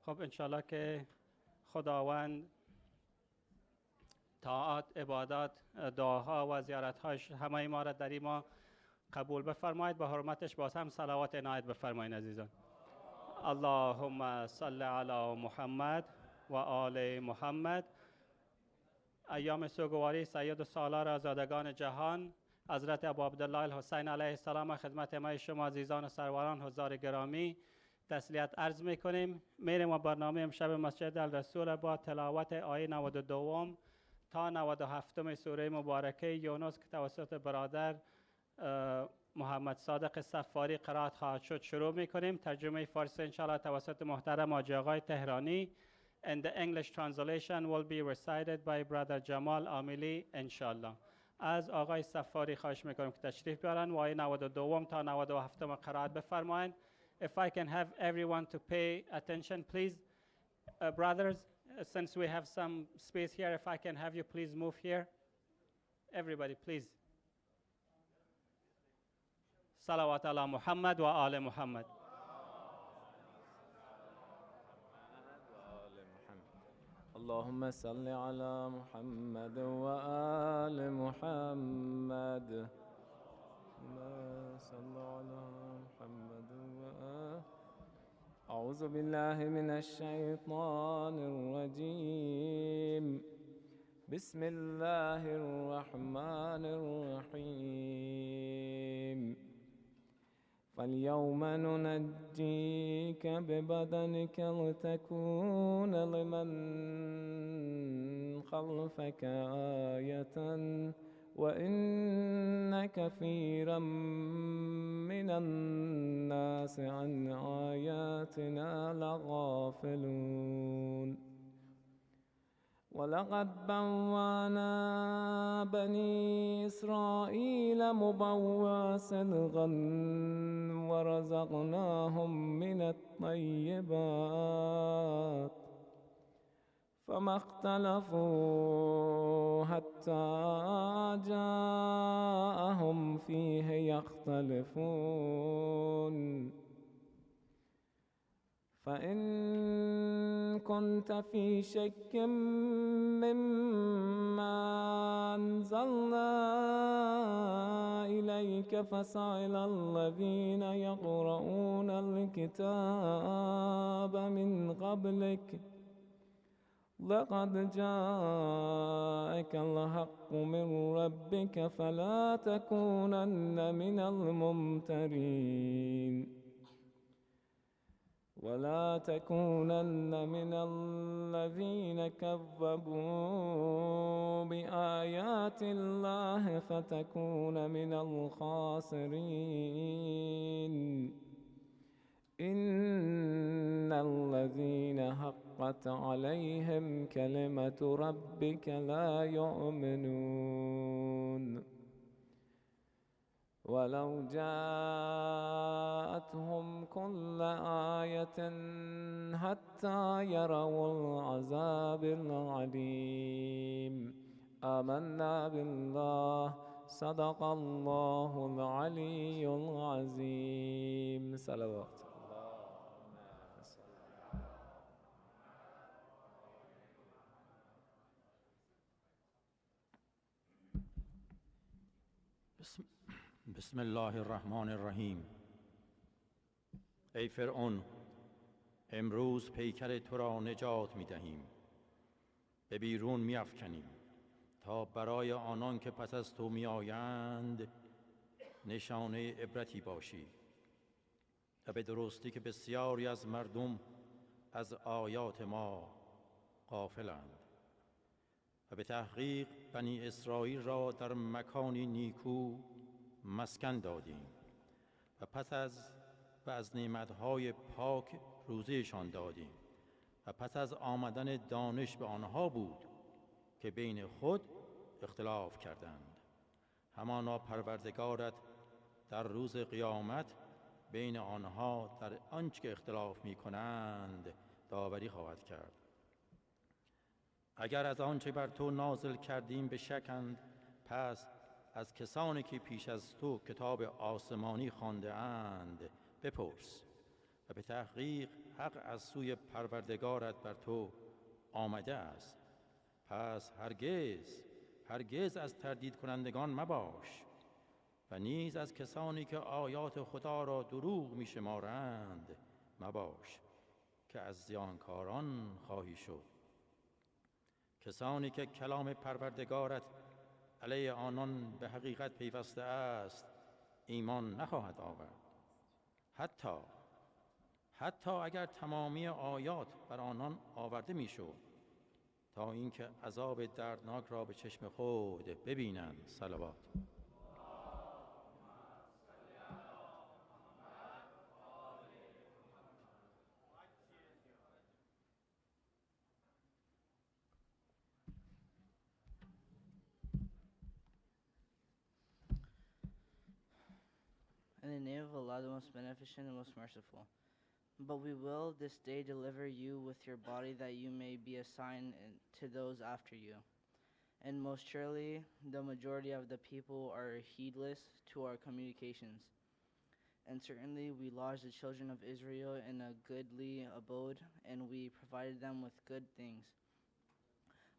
خب انشالله که خداوند طاعات، عبادات، دعاها و زیارتهاش همه ما را در این ماه قبول بفرمایید. به حرمتش باز هم صلوات عنایت بفرمایید عزیزان. اللهم صل علی محمد و آل محمد. ایام سوگواری سید و سالار آزادگان جهان حضرت ابو عبدالله الحسین علیه السلام خدمت همه شما عزیزان و سرواران حضار گرامی تسلیت عرض میکنیم. میریم و برنامه امشب مسجد الرسول با تلاوت آیه 92 تا 97 سوره مبارکه یونس که توسط برادر محمد صادق صفاری قرائت خواهد شد شروع میکنیم. ترجمه فارسی انشاءالله توسط محترم حاجی آقای تهرانی. And the English translation will be recited by brother Jamal Amili inshallah. از آقای صفاری خواهش میکنم که تشریف بیارن و آیه 92 تا 97 قرائت بفرمایید. If I can have everyone to pay attention please, brothers, since we have some space here, if I can have you please move here. Everybody please. صلوات علی محمد و آل محمد. اللهم صل على محمد وآل محمد. صل على محمد وآل. أعوذ بالله من الشيطان الرجيم. بسم الله الرحمن الرحيم. فاليوم ننجيك ببدنك لتكون لمن خلفك آية وإن كثيرا من الناس عن آياتنا لغافلون. ولقد بوأنا بني إسرائيل مبوأ صدق ورزقناهم من الطيبات فما اختلفوا حتى جاءهم فيه يختلفون. فإن كنت في شك مما أنزلنا إليك فاسأل الذين يقرؤون الكتاب من قبلك لقد جاءك الحق من ربك فلا تكونن من الممترين ولا تكونن من الذين كذبوا بآيات الله فتكون من الخاسرين. إن الذين حقت عليهم كلمة ربك لا يؤمنون. ولو جاءتهم كل آية حتى يروا العذاب العليم. آمنا بالله صدق الله العلي العظيم. صلوات. بسم الله الرحمن الرحیم. ای فرعون، امروز پیکر تو را نجات می دهیم، به بیرون می افکنیم تا برای آنان که پس از تو می آیند نشانه عبرتی باشی. و به درستی که بسیاری از مردم از آیات ما غافلند. و به تحقیق بنی اسرائیل را در مکانی نیکو مسکن دادیم و پس از نعمتهای پاک روزیشان دادیم و پس از آمدن دانش به آنها بود که بین خود اختلاف کردند. همانا پروردگارت در روز قیامت بین آنها در آنچه که اختلاف می کنند داوری خواهد کرد. اگر از آنچه بر تو نازل کردیم به شکند، پس از کسانی که پیش از تو کتاب آسمانی خوانده اند بپرس و به تحقیق حق از سوی پروردگارت بر تو آمده است. پس هرگز از تردید کنندگان مباش و نیز از کسانی که آیات خدا را دروغ می شمارند مباش که از زیانکاران خواهی شد. کسانی که کلام پروردگارت علیه آنان به حقیقت پیوسته است ایمان نخواهد آورد، حتی اگر تمامی آیات بر آنان آورده میشد، تا اینکه عذاب دردناک را به چشم خود ببینند. صلوات. In the name of Allah, the most beneficent and most merciful. But we will this day deliver you with your body that you may be a sign to those after you. And most surely, the majority of the people are heedless to our communications. And certainly we lodged the children of Israel in a goodly abode, and we provided them with good things.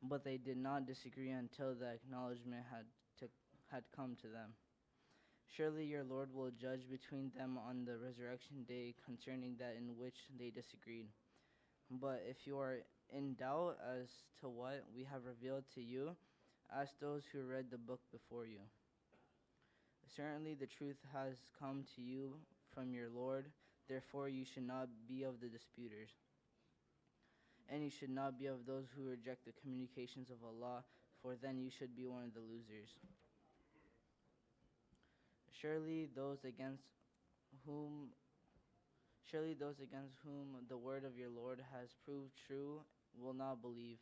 But they did not disagree until the acknowledgement had come to them. Surely your Lord will judge between them on the resurrection day concerning that in which they disagreed. But if you are in doubt as to what we have revealed to you, ask those who read the book before you. Certainly the truth has come to you from your Lord, therefore you should not be of the disputers. And you should not be of those who reject the communications of Allah, for then you should be one of the losers. Surely those against whom the word of your Lord has proved true will not believe,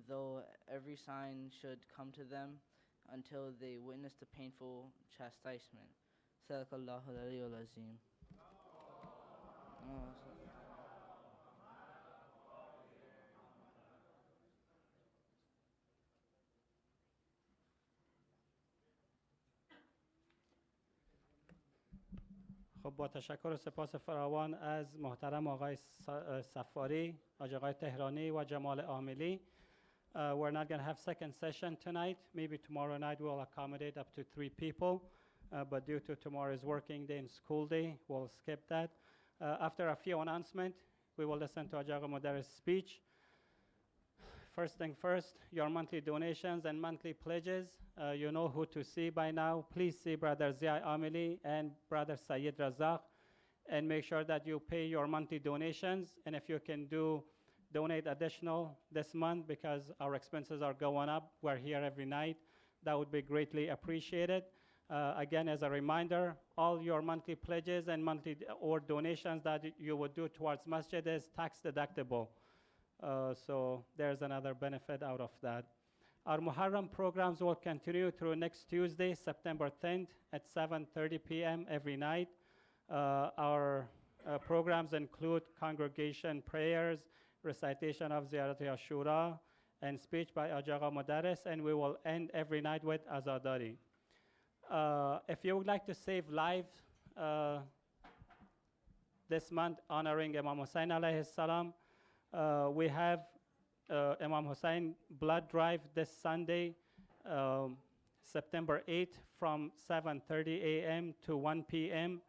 though every sign should come to them until they witness the painful chastisement. Sadaqallahu al-Aliyyul Azim. خب با تشکر و سپاس فراوان از محترم آقای سفاری، آقای تهرانی و جمال عاملی. We're not going to have second session tonight. Maybe tomorrow night we'll accommodate up to 3 people. But due to tomorrow's working day and school day, we'll skip that. After a few announcements, we will listen to Ajaga Mudarris' speech. First thing first, your monthly donations and monthly pledges. You know who to see by now. Please see Brother Zia Amili and Brother Sayyid Razak, and make sure that you pay your monthly donations. And if you can donate additional this month because our expenses are going up, we're here every night, that would be greatly appreciated. Again, as a reminder, all your monthly pledges and monthly or donations that you would do towards masjid is tax deductible. So there's another benefit out of that. Our Muharram programs will continue through next Tuesday, September 10th at 7:30 p.m. every night. Our programs include congregation prayers, recitation of Ziyarat Ashura, and speech by Ajaga Mudarris, and we will end every night with Azadari. If you would like to save lives this month honoring Imam Hussein alayhi salam, we have Imam Hussein blood drive this Sunday, September 8th from 7:30 a.m. to 1 p.m.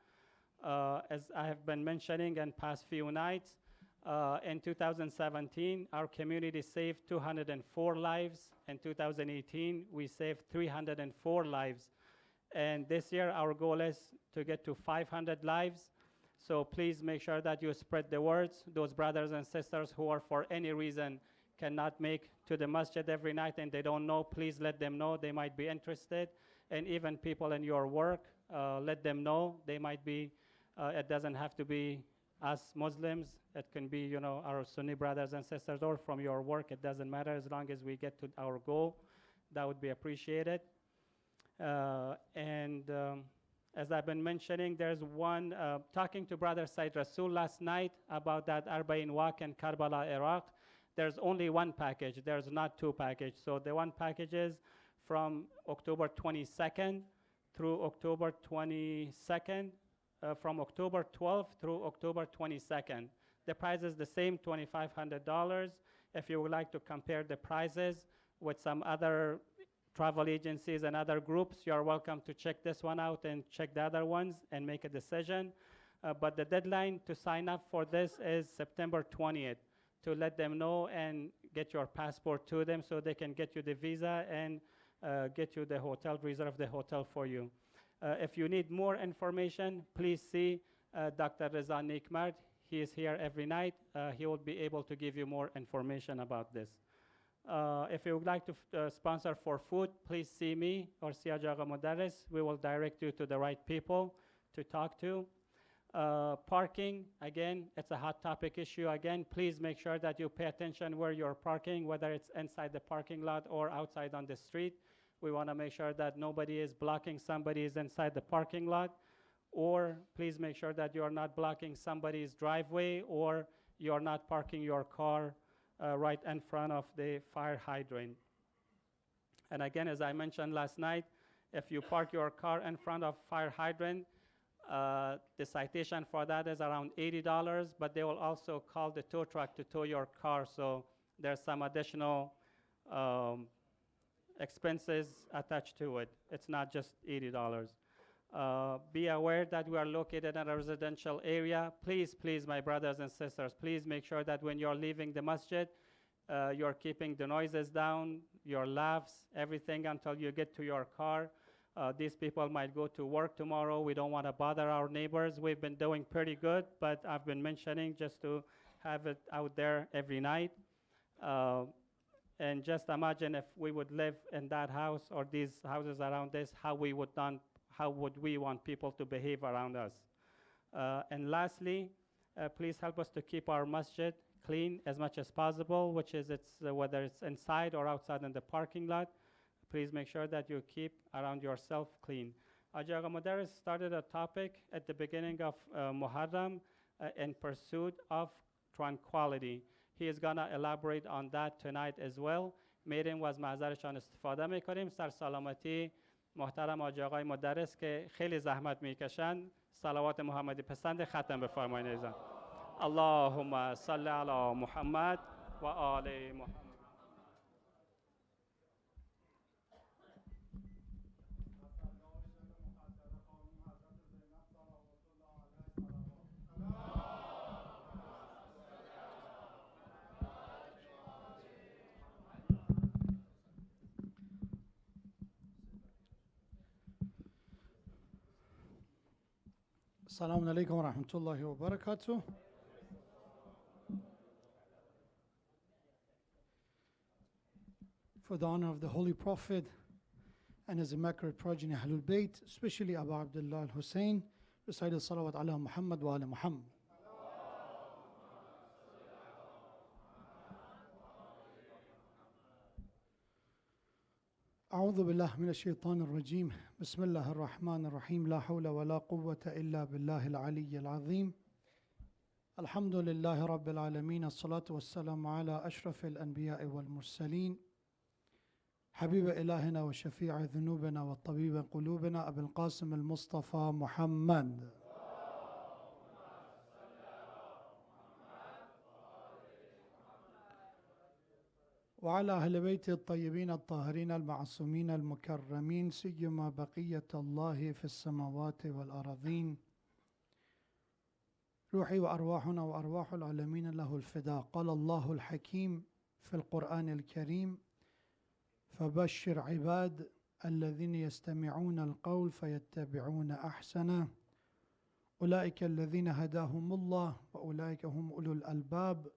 As I have been mentioning in past few nights, in 2017, our community saved 204 lives. In 2018, we saved 304 lives. And this year, our goal is to get to 500 lives. So please make sure that you spread the words. Those brothers and sisters who are for any reason cannot make to the masjid every night and they don't know, please let them know. They might be interested. And even people in your work, let them know. They might be, it doesn't have to be us Muslims. It can be, our Sunni brothers and sisters or from your work. It doesn't matter as long as we get to our goal. That would be appreciated. As I've been mentioning, there's one, talking to Brother Said Rasul last night about that Arba'in walk in Karbala, Iraq. There's only one package. There's not 2 packages. So the one package is from October 22nd through October 22nd, from October 12th through October 22nd. The price is the same, $2,500. If you would like to compare the prices with some other travel agencies and other groups, you are welcome to check this one out and check the other ones and make a decision. But the deadline to sign up for this is September 20th, to let them know and get your passport to them so they can get you the visa and get you the hotel, reserve the hotel for you. If you need more information, please see Dr. Reza Nikmard. He is here every night. He will be able to give you more information about this. If you would like to sponsor for food, please see me or Siyaj Agha Mudarris. We will direct you to the right people to talk to. Parking, again, it's a hot topic issue. Again, please make sure that you pay attention where you're parking, whether it's inside the parking lot or outside on the street. We want to make sure that nobody is blocking somebody is inside the parking lot. Or please make sure that you're not blocking somebody's driveway or you're not parking your car right in front of the fire hydrant. And again, as I mentioned last night, if you park your car in front of fire hydrant, the citation for that is around $80, but they will also call the tow truck to tow your car, so there's some additional expenses attached to it. It's not just $80. Be aware that we are located in a residential area. Please, please, my brothers and sisters, please make sure that when you're leaving the masjid, you're keeping the noises down, your laughs, everything until you get to your car. These people might go to work tomorrow. We don't want to bother our neighbors. We've been doing pretty good, but I've been mentioning just to have it out there every night. And just imagine if we would live in that house or these houses around this, how would we want people to behave around us? And lastly, please help us to keep our masjid clean as much as possible, which is whether it's inside or outside in the parking lot. Please make sure that you keep around yourself clean. Haji Agha Mudarris started a topic at the beginning of Muharram in pursuit of tranquility. He is going to elaborate on that tonight as well. میریم و از معذرشان استفاده میکنیم. سر سلامتی محترم حاجی آقای مدرس که خیلی زحمت میکشن، صلوات محمدی پسند ختم بفرمایید ایزان. اللهم صل علی محمد و آل محمد. Assalamu alaikum wa rahmatullahi wa barakatuh. For the honor of the Holy Prophet and his immaculate progeny Ahlul Bayt, especially Abu Abdullah al-Hussein, recite salawat ala Muhammad wa ala Muhammad. أعوذ بالله من الشيطان الرجيم بسم الله الرحمن الرحيم لا حول ولا قوة إلا بالله العلي العظيم الحمد لله رب العالمين الصلاة والسلام على أشرف الأنبياء والمرسلين حبيب إلهنا وشفيع ذنوبنا والطبيب قلوبنا أبي القاسم المصطفى محمد وعلى أهل بيته الطيبين الطاهرين المعصومين المكرمين سيما بقية الله في السماوات والأراضين روحي وأرواحنا وأرواح العالمين له الفداء. قال الله الحكيم في القرآن الكريم فبشر عباد الذين يستمعون القول فيتبعون أحسنه أولئك الذين هداهم الله وأولئك هم أولو الألباب.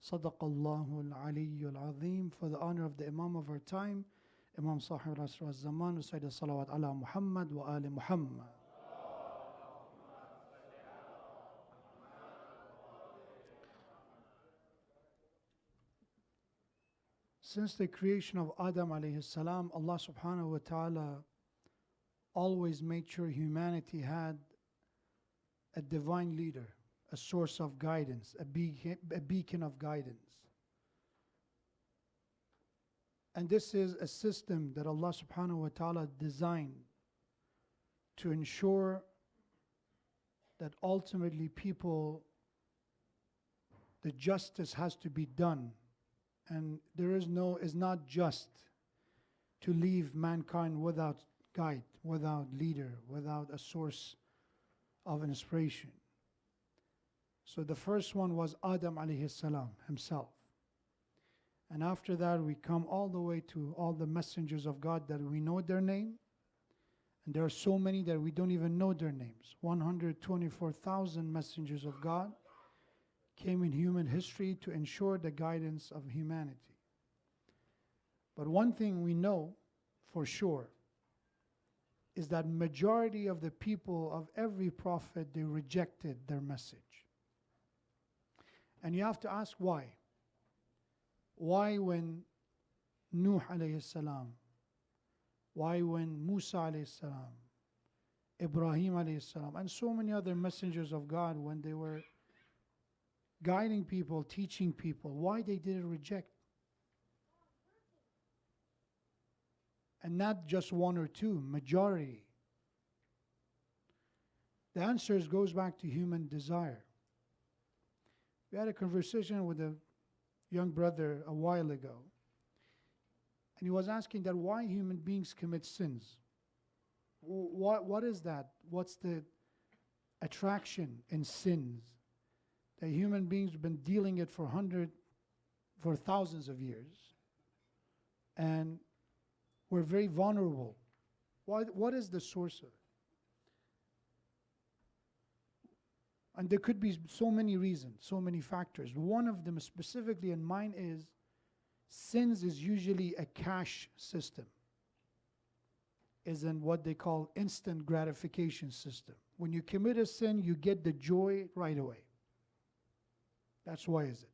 صدق الله العلي العظيم. For the honor of the Imam of our time, Imam Sahib al-Asr al-Zaman, recite salawat ala Muhammad wa ali Muhammad. Since the creation of Adam alayhi salam, Allah subhanahu wa ta'ala always made sure humanity had a divine leader, a source of guidance, a beacon of guidance. And this is a system that Allah subhanahu wa ta'ala designed to ensure that ultimately people, the justice has to be done, and is not just to leave mankind without guide, without leader, without a source of inspiration. So the first one was Adam alayhi salam himself. And after that we come all the way to all the messengers of God that we know their name. And there are so many that we don't even know their names. 124,000 messengers of God came in human history to ensure the guidance of humanity. But one thing we know for sure is that majority of the people of every prophet, they rejected their message. And you have to ask why. Why when Nuh alayhi salam, why when Musa alayhi salam, Ibrahim alayhi salam, and so many other messengers of God, when they were guiding people, teaching people, why they didn't reject? And not just one or two, majority. The answer goes back to human desire. We had a conversation with a young brother a while ago, and he was asking that why human beings commit sins. What is that? What's the attraction in sins? That human beings have been dealing it for thousands of years, and we're very vulnerable. What is the source of it? And there could be so many reasons, so many factors. One of them specifically in mind is sins is usually a cash system. Is in what they call instant gratification system. When you commit a sin, you get the joy right away. That's why is it.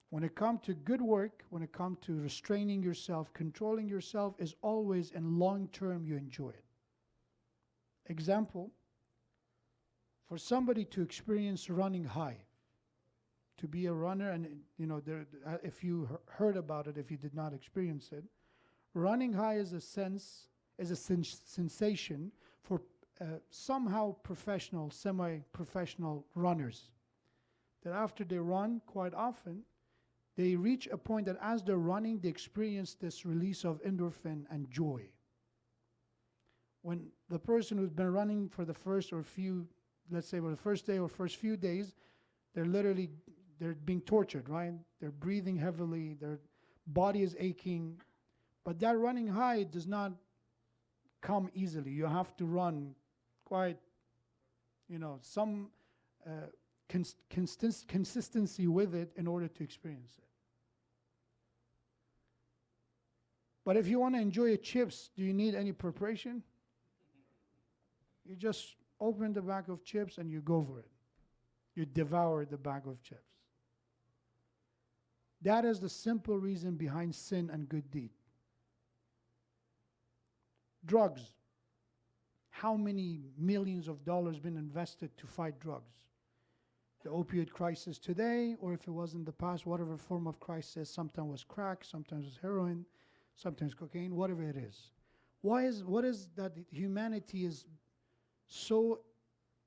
When it comes to good work, when it comes to restraining yourself, controlling yourself, is always in long term you enjoy it. Example, for somebody to experience running high, to be a runner, and if you heard about it, if you did not experience it, running high is a sensation for somehow professional, semi-professional runners. That after they run, quite often, they reach a point that as they're running, they experience this release of endorphin and joy. When the person who's been running for the first or few, let's say for the first day or first few days, they're being tortured, right? They're breathing heavily, their body is aching. But that running high does not come easily. You have to run quite, some consistency with it in order to experience it. But if you want to enjoy a chips, do you need any preparation? You just open the bag of chips and you go for it. You devour the bag of chips. That is the simple reason behind sin and good deed. Drugs. How many millions of dollars been invested to fight drugs? The opioid crisis today, or if it was in the past, whatever form of crisis, sometimes was crack, sometimes was heroin, sometimes cocaine, whatever it is. What is that humanity is so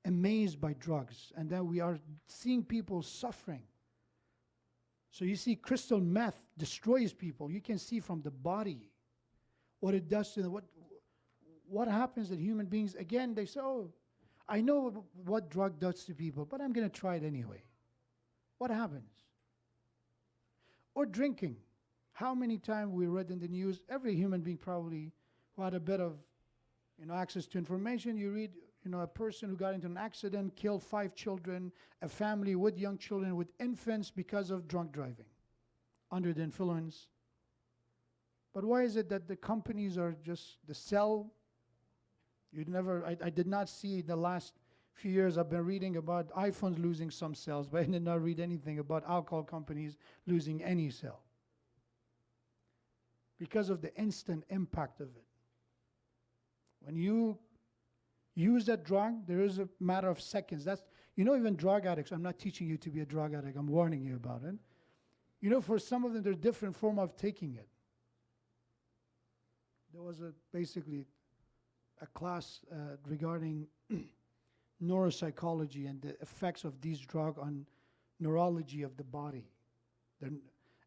amazed by drugs, and that we are seeing people suffering? So you see crystal meth destroys people. You can see from the body what it does to them. What happens that human beings, again, they say, oh, I know what drug does to people, but I'm going to try it anyway. What happens? Or drinking. How many times we read in the news, every human being probably who had a bit of access to information, you read a person who got into an accident, killed 5 children, a family with young children, with infants because of drunk driving, under the influence. But why is it that the companies are just the sell? I did not see the last few years I've been reading about iPhones losing some sales, but I did not read anything about alcohol companies losing any sale. Because of the instant impact of it. When you use that drug, there is a matter of seconds. Even drug addicts, I'm not teaching you to be a drug addict, I'm warning you about it. For some of them, there's different form of taking it. There was basically a class regarding neuropsychology and the effects of these drugs on neurology of the body.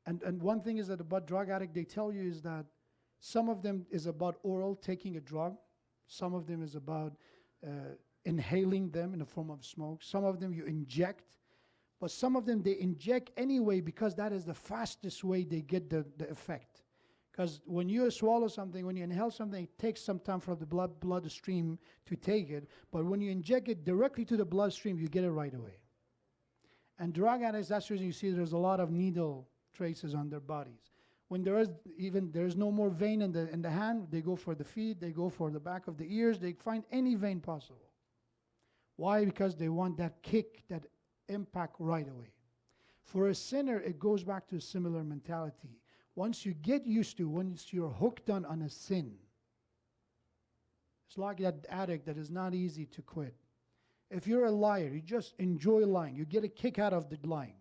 And one thing is that about drug addict, they tell you is that some of them is about oral, taking a drug. Some of them is about inhaling them in the form of smoke. Some of them you inject. But some of them they inject anyway because that is the fastest way they get the effect. Because when you swallow something, when you inhale something, it takes some time for the bloodstream to take it. But when you inject it directly to the bloodstream, you get it right away. And drug addicts, that's the reason you see there's a lot of needle traces on their bodies. When there's no more vein in the hand, they go for the feet, they go for the back of the ears, they find any vein possible. Why? Because they want that kick, that impact right away. For a sinner, it goes back to a similar mentality. Once you get used to, once you're hooked on a sin, it's like that addict that is not easy to quit. If you're a liar, you just enjoy lying. You get a kick out of the lying.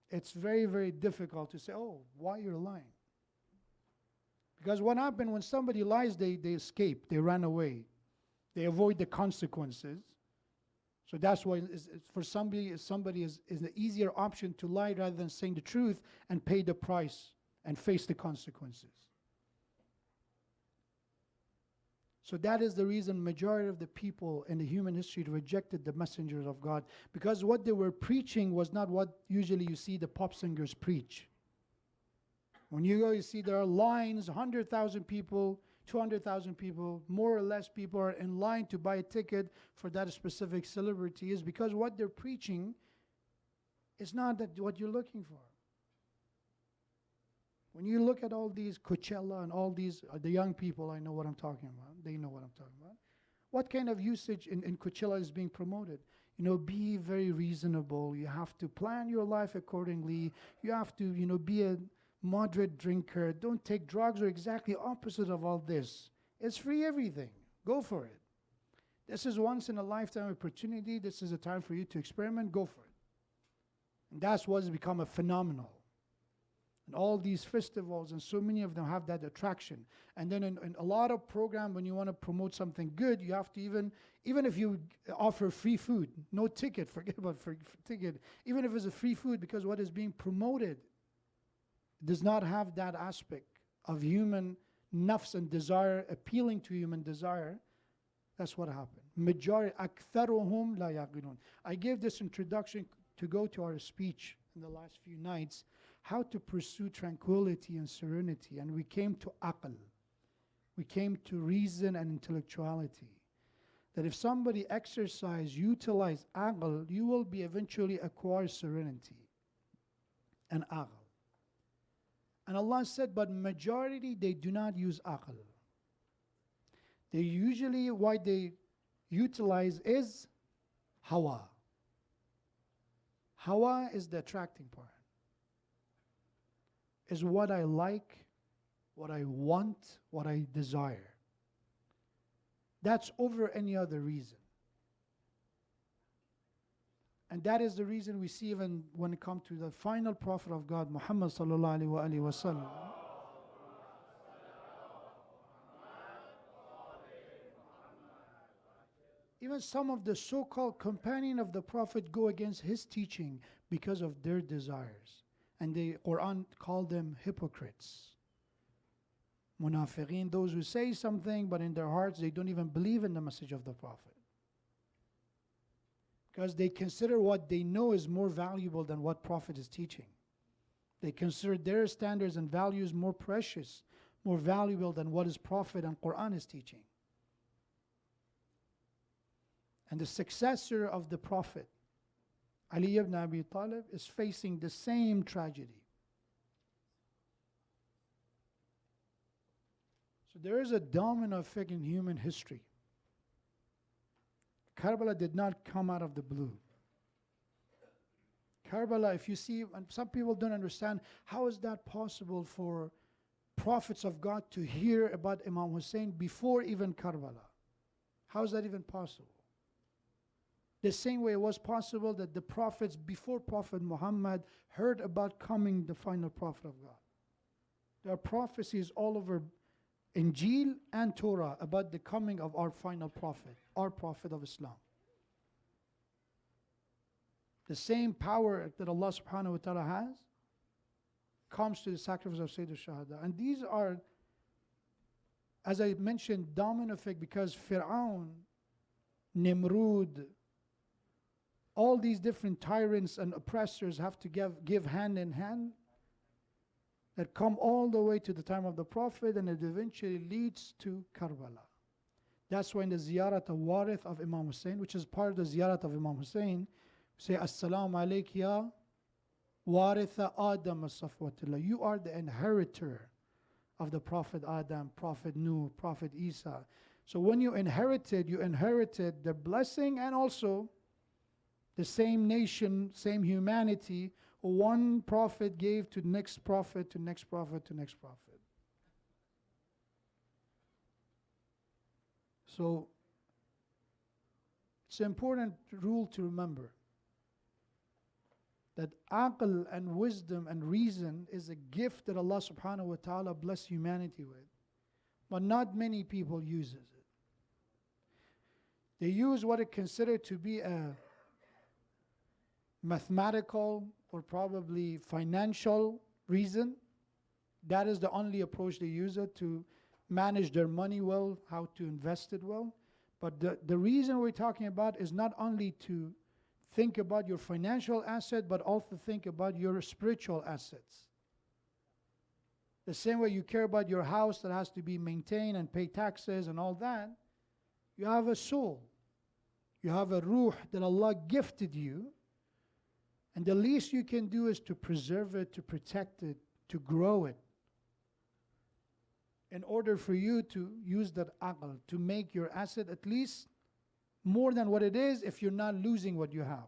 It's very, very difficult to say, oh, why you're lying? Because what happens when somebody lies, they escape, they run away. They avoid the consequences. So that's why it's for somebody is an easier option to lie rather than saying the truth and pay the price and face the consequences. So that is the reason majority of the people in the human history rejected the messengers of God, because what they were preaching was not what usually you see the pop singers preach. When you go, you see there are lines, 100,000 people, 200,000 people, more or less people are in line to buy a ticket for that specific celebrity, is because what they're preaching is not that what you're looking for. When you look at all these Coachella and all these, the young people, I know what I'm talking about. They know what I'm talking about. What kind of usage in Coachella is being promoted? Be very reasonable. You have to plan your life accordingly. You have to, be a moderate drinker. Don't take drugs, or exactly opposite of all this. It's free everything. Go for it. This is once in a lifetime opportunity. This is a time for you to experiment. Go for it. And that's what's become a phenomenon. And all these festivals, and so many of them have that attraction. And then in a lot of programs, when you want to promote something good, you have to even if you offer free food, no ticket, forget about free ticket, even if it's a free food, because what is being promoted does not have that aspect of human nafs and desire, appealing to human desire. That's what happened. Majority, أَكْثَرُهُمْ لَا يَعْقِلُونَ. I gave this introduction to go to our speech in the last few nights, how to pursue tranquility and serenity. And we came to aql. We came to reason and intellectuality. That if somebody utilize aql, you will be eventually acquire serenity and aql. And Allah said, but majority, they do not use aql. They usually, what they utilize is hawa. Hawa is the attracting part. Is what I like, what I want, what I desire. That's over any other reason. And that is the reason we see even when it comes to the final prophet of God, Muhammad sallallahu alaihi wasallam. Even some of the so-called companion of the prophet go against his teaching because of their desires. And the Quran called them hypocrites. Munafiqeen, those who say something, but in their hearts they don't even believe in the message of the prophet. Because they consider what they know is more valuable than what prophet is teaching. They consider their standards and values more precious, more valuable than what his prophet and Quran is teaching. And the successor of the prophet, Ali ibn Abi Talib, is facing the same tragedy. So there is a domino effect in human history. Karbala did not come out of the blue. Karbala, if you see, and some people don't understand, how is that possible for prophets of God to hear about Imam Hussein before even Karbala? How is that even possible? The same way it was possible that the prophets before Prophet Muhammad heard about coming the final prophet of God. There are prophecies all over Injil and Torah about the coming of our final prophet, our prophet of Islam. The same power that Allah subhanahu wa ta'ala has comes to the sacrifice of Sayyid al-Shahada. And these are, as I mentioned, domino effect, because Fir'aun, Nimrud, all these different tyrants and oppressors have to give hand in hand, that come all the way to the time of the Prophet, and it eventually leads to Karbala. That's why in the ziyarat of Warith of Imam Hussein, which is part of the ziyarat of Imam Hussein, say, Assalamu alayk ya Waritha Adam as-Safwatillah. You are the inheritor of the Prophet Adam, Prophet Nuh, Prophet Isa. So when you inherited the blessing and also the same nation, same humanity. One prophet gave to next prophet, to next prophet, to next prophet. So it's an important rule to remember that aql and wisdom and reason is a gift that Allah subhanahu wa ta'ala blessed humanity with. But not many people uses it. They use what is considered to be a mathematical or probably financial reason. That is the only approach they use it to manage their money well, how to invest it well. But the reason we're talking about is not only to think about your financial asset, but also think about your spiritual assets. The same way you care about your house that has to be maintained and pay taxes and all that, you have a soul. You have a ruh that Allah gifted you. And the least you can do is to preserve it, to protect it, to grow it, in order for you to use that aql, to make your asset at least more than what it is if you're not losing what you have.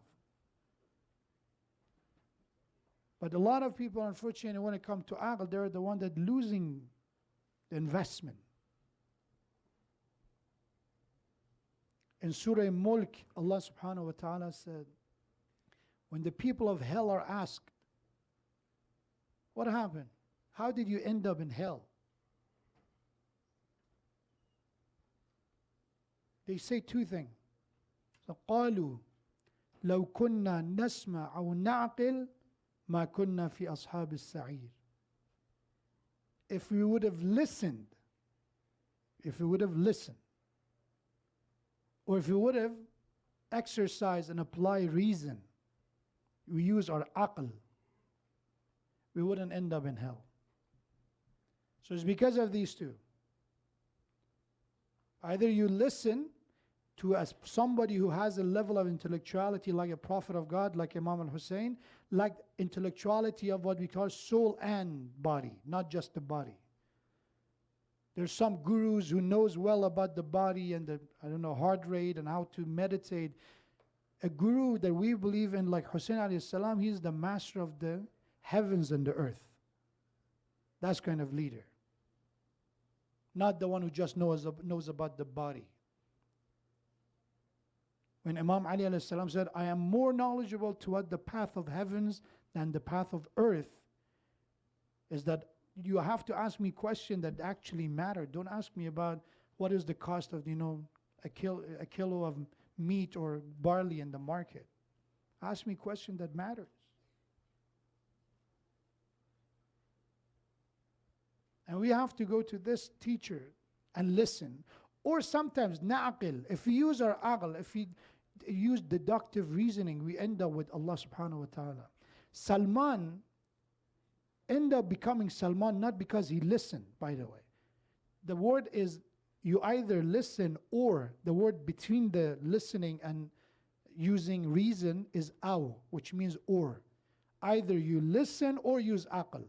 But a lot of people, unfortunately, when it comes to aql, they're the one that losing the investment. In Surah Mulk, Allah subhanahu wa ta'ala said, when the people of hell are asked, what happened? How did you end up in hell? They say two things. فَقَالُوا لَوْ كُنَّا نَسْمَعْ أَوْ نَعْقِلْ مَا كُنَّا فِي أَصْحَابِ السَّعِيرِ. If we would have listened, or if we would have exercised and applied reason, we use our aql, we wouldn't end up in hell. So it's because of these two. Either you listen to somebody who has a level of intellectuality like a prophet of God, like Imam al-Hussein, like intellectuality of what we call soul and body, not just the body. There's some gurus who knows well about the body and the, heart rate and how to meditate. A guru that we believe in, like Hussein alayhi salam, he's the master of the heavens and the earth. That's kind of leader. Not the one who just knows about the body. When Imam Ali alayhi salam said, I am more knowledgeable to what the path of heavens than the path of earth, is that you have to ask me questions that actually matter. Don't ask me about what is the cost of, a kilo of meat or barley in the market. Ask me questions that matters. And we have to go to this teacher and listen. Or sometimes na'aqil, if we use our aql, if we use deductive reasoning, we end up with Allah subhanahu wa ta'ala. Salman end up becoming Salman not because he listened, by the way. The word is, you either listen, or the word between the listening and using reason is aw, which means or. Either you listen or use aql.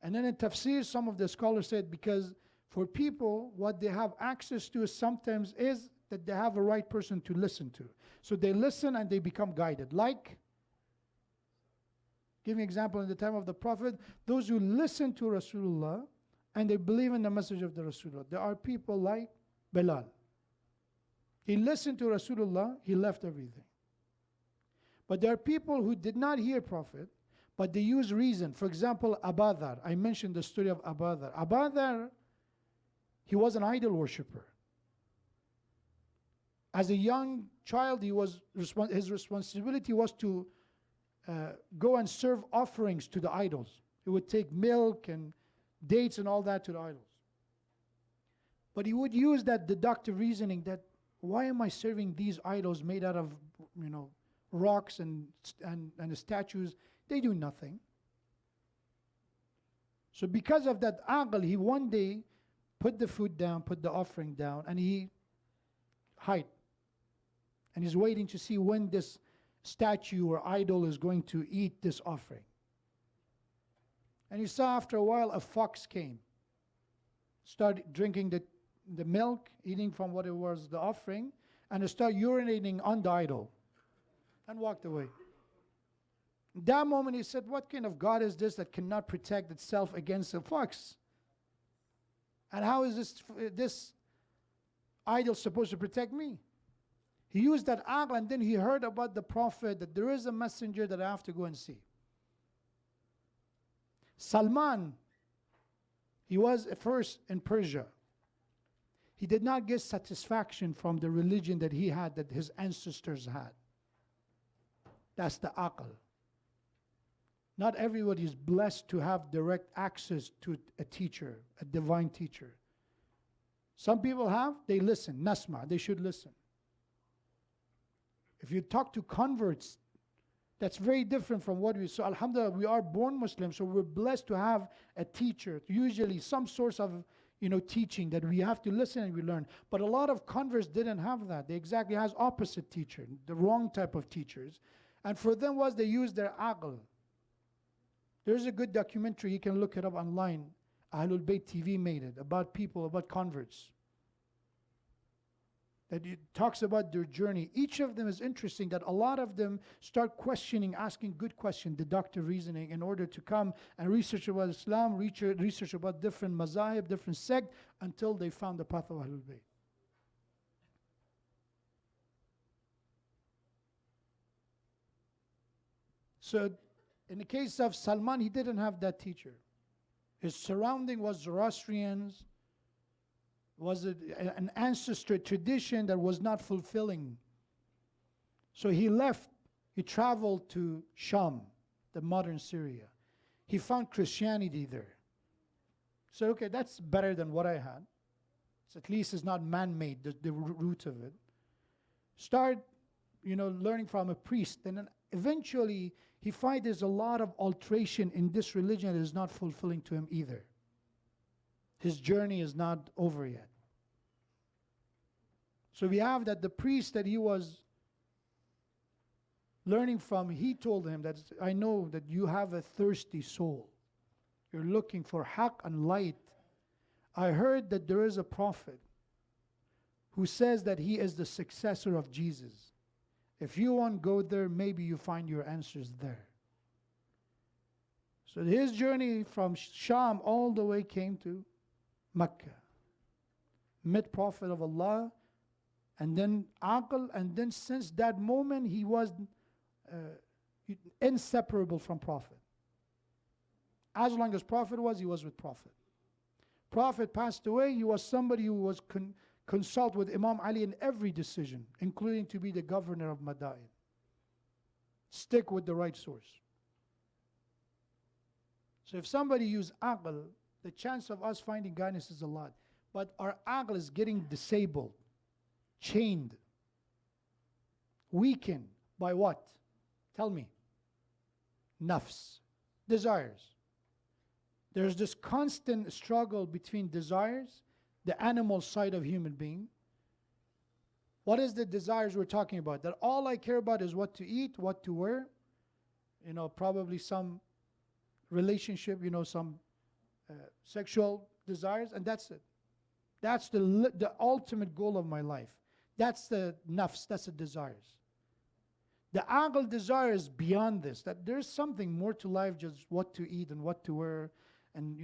And then in tafsir, some of the scholars said, because for people, what they have access to sometimes is that they have a right person to listen to. So they listen and they become guided. Like, give me an example, in the time of the Prophet, those who listen to Rasulullah and they believe in the message of the Rasulullah. There are people like Bilal. He listened to Rasulullah, he left everything. But there are people who did not hear Prophet, but they use reason. For example, Abu Dhar. I mentioned the story of Abu Dhar. Abu Dhar, He was an idol worshiper. As a young child, his responsibility was to go and serve offerings to the idols. He would take milk and dates and all that to the idols. But he would use that deductive reasoning that, why am I serving these idols made out of, rocks and the statues? They do nothing. So because of that aql, he one day put the food down, put the offering down, and he hid. And he's waiting to see when this statue or idol is going to eat this offering. And he saw after a while a fox came, started drinking the milk, eating from what it was the offering, and started urinating on the idol and walked away. In that moment he said, what kind of God is this that cannot protect itself against a fox? And how is this idol supposed to protect me? He used that aql, and then he heard about the Prophet, that there is a messenger that I have to go and see. Salman, he was at first in Persia. He did not get satisfaction from the religion that he had, that his ancestors had. That's the aql. Not everybody is blessed to have direct access to a teacher, a divine teacher. Some people have, they listen, nasma, they should listen. If you talk to converts, that's very different from what we saw. Alhamdulillah, we are born Muslims, so we're blessed to have a teacher, usually some source of teaching that we have to listen and we learn. But a lot of converts didn't have that. They exactly has opposite teacher, the wrong type of teachers. And for them was they used their aql. There's a good documentary, you can look it up online. Ahlul Bayt TV made it, about people, about converts. That it talks about their journey. Each of them is interesting, that a lot of them start questioning, asking good questions, deductive reasoning, in order to come and research about Islam, research about different mazahib, different sect, until they found the path of Ahlul Bayt. So, in the case of Salman, he didn't have that teacher. His surrounding was Zoroastrians, was an ancestor tradition that was not fulfilling. So he left, he traveled to Sham, the modern Syria. He found Christianity there. So, okay, that's better than what I had. So at least it's not man-made, the root of it. Start, learning from a priest, and then eventually he finds there's a lot of alteration in this religion that is not fulfilling to him either. His journey is not over yet. So we have that the priest that he was learning from, he told him that, I know that you have a thirsty soul. You're looking for haqq and light. I heard that there is a prophet who says that he is the successor of Jesus. If you want to go there, maybe you find your answers there. So his journey from Sham all the way came to Mecca. Met Prophet of Allah, and then aql, and then since that moment he was inseparable from Prophet. As long as Prophet was, he was with Prophet. Prophet passed away, he was somebody who was consult with Imam Ali in every decision, including to be the governor of Madain. Stick with the right source. So if somebody use aql, the chance of us finding guidance is a lot. But our aql is getting disabled, chained, weakened by what? Tell me. Nafs, desires. There's this constant struggle between desires, the animal side of human being. What is the desires we're talking about? That all I care about is what to eat, what to wear, probably some relationship, some sexual desires, and that's it. That's the ultimate goal of my life. That's the nafs, that's the desires. The aql desires beyond this, that there's something more to life, just what to eat and what to wear, and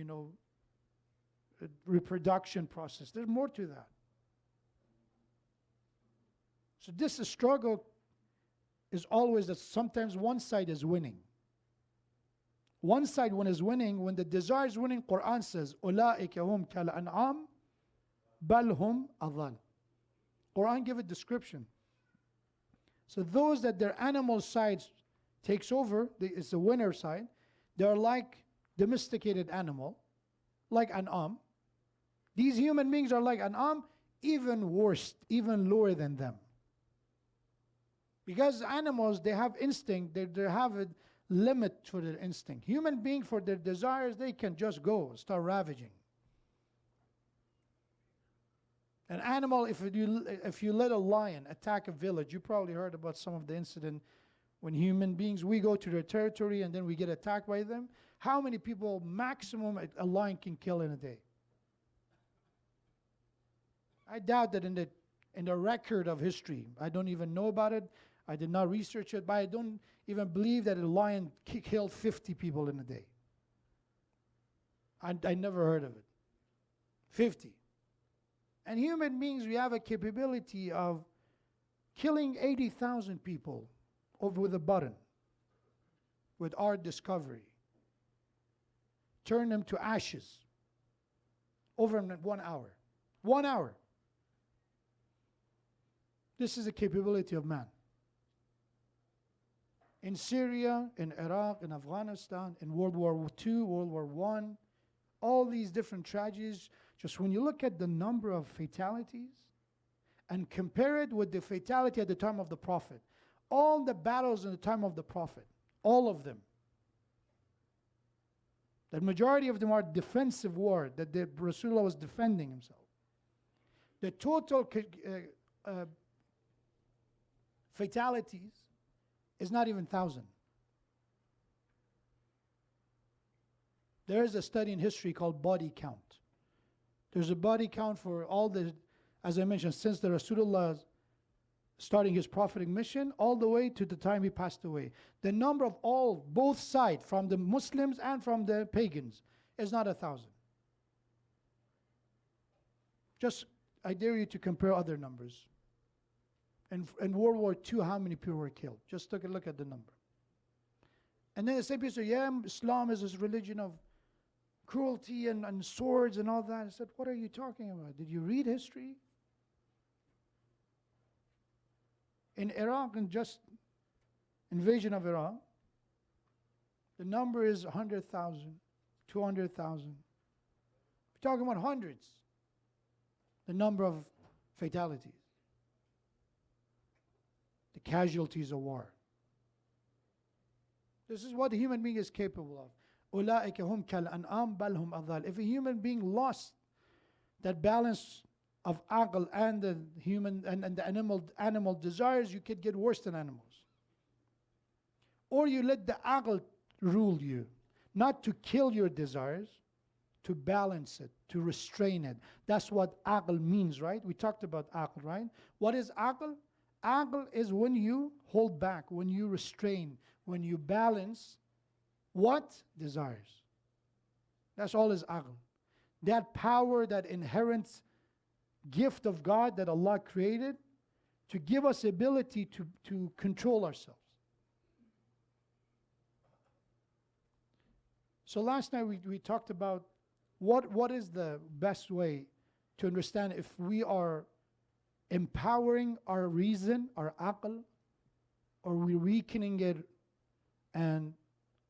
reproduction process. There's more to that. So this struggle is always that sometimes one side is winning. One side when is winning, when the desire is winning, Quran says, أُولَٰئِكَ هُمْ كَالْأَنْعَامِ بَلْ هُمْ أَضَلْ. Quran give a description. So those that their animal side takes over, it's the winner side, they're like domesticated animal, like an'am. These human beings are like an'am, even worse, even lower than them. Because animals, they have instinct, they have a limit for their instinct. Human beings, for their desires, they can just go, start ravaging. An animal, if you let a lion attack a village, you probably heard about some of the incident when human beings, we go to their territory and then we get attacked by them. How many people maximum a lion can kill in a day? I doubt that in the record of history. I don't even know about it. I did not research it, but I don't even believe that a lion killed 50 people in a day. I never heard of it. 50. And human beings, we have a capability of killing 80,000 people with a button, with our discovery. Turn them to ashes over in 1 hour. 1 hour. This is the capability of man. In Syria, in Iraq, in Afghanistan, in World War II, World War I, all these different tragedies, just when you look at the number of fatalities and compare it with the fatality at the time of the Prophet, all the battles in the time of the Prophet, all of them, the majority of them are defensive war, that the Rasulullah was defending himself. The total fatalities is not even 1,000. There is a study in history called body count. There's a body count for all the, as I mentioned, since the Rasulullah starting his prophetic mission all the way to the time he passed away. The number of both sides, from the Muslims and from the pagans, is not 1,000. Just, I dare you to compare other numbers. In World War II, how many people were killed? Just take a look at the number. And then the same people say, yeah, Islam is this religion of cruelty and swords and all that. I said, what are you talking about? Did you read history? In Iraq, and just invasion of Iraq, the number is 100,000, 200,000. We're talking about hundreds. The number of fatalities. The casualties of war. This is what a human being is capable of. أُولَٰئِكَ هُمْ كَالْأَنْعَامِ بَلْ هُمْ أَضَلُّ. If a human being lost that balance of aql and the human and the animal desires, you could get worse than animals. Or you let the aql rule you, not to kill your desires, to balance it, to restrain it. That's what aql means, right? We talked about aql, right? What is aql? Aql is when you hold back, when you restrain, when you balance what? Desires. That's all is aql. That power, that inherent gift of God that Allah created to give us ability to control ourselves. So last night we talked about what is the best way to understand if we are empowering our reason, our aql, or we're weakening it, and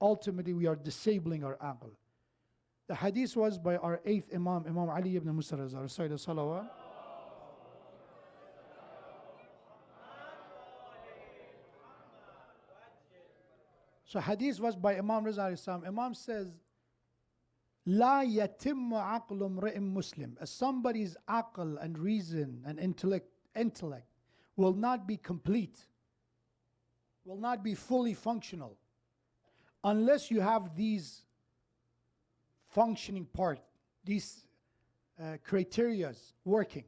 ultimately we are disabling our aql. The hadith was by our 8th Imam, Imam Ali ibn Musa Raza, recite the salawat. So hadith was by Imam Raza alayhi salam. Imam says, La yatimmu aqlu imri'in Muslim. As somebody's aql and reason and intellect will not be complete, will not be fully functional, unless you have these functioning part, these criterias working.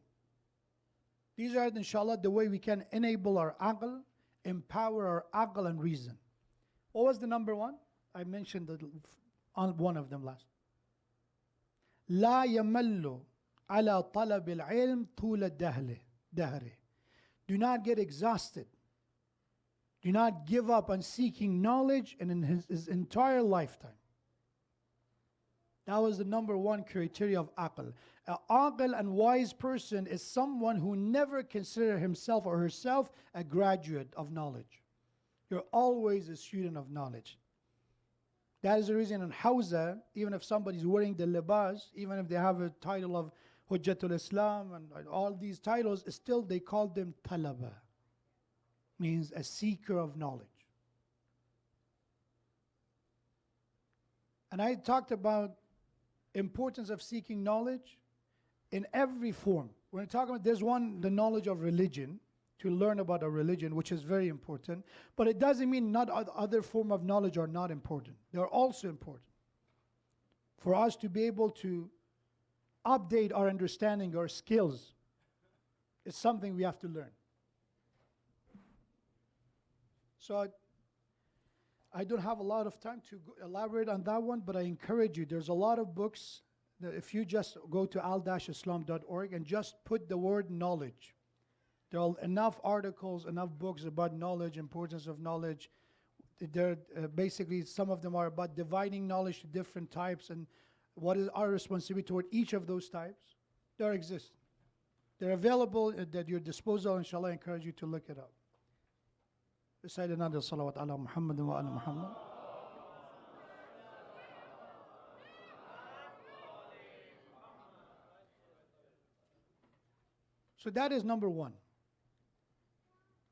These are, inshallah, the way we can enable our aql, empower our aql and reason. What was the number one? I mentioned on one of them last. لا يمل على طلب العلم طول دهره. Do not get exhausted. Do not give up on seeking knowledge and in his entire lifetime. That was the number one criteria of aql. An aql and wise person is someone who never considers himself or herself a graduate of knowledge. You're always a student of knowledge. That is the reason in Hawza, even if somebody's wearing the libas, even if they have a title of Hujjatul Islam and all these titles, still they call them talaba. Means a seeker of knowledge. And I talked about importance of seeking knowledge in every form. When we're talking about, there's one, the knowledge of religion, to learn about a religion, which is very important. But it doesn't mean not other form of knowledge are not important. They're also important. For us to be able to update our understanding, our skills, is something we have to learn. So I don't have a lot of time to elaborate on that one, but I encourage you. There's a lot of books that if you just go to al-islam.org and just put the word knowledge, there are enough articles, enough books about knowledge, importance of knowledge. There, basically, some of them are about dividing knowledge to different types and what is our responsibility toward each of those types. There exist. They're available at your disposal. Inshallah, I encourage you to look it up. Recite another salawat ala Muhammad wa ala Muhammad. So that is number one.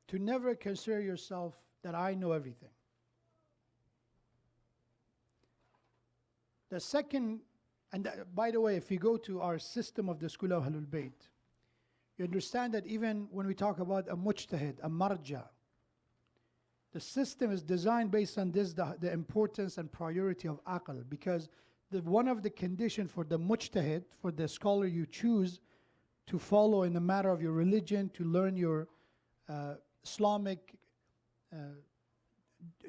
To never consider yourself that I know everything. The second, and by the way, if you go to our system of the School of Ahlul Bayt, you understand that even when we talk about a mujtahid, a marja, the system is designed based on this, the importance and priority of aql, because one of the conditions for the mujtahid, for the scholar you choose to follow in the matter of your religion, to learn your Islamic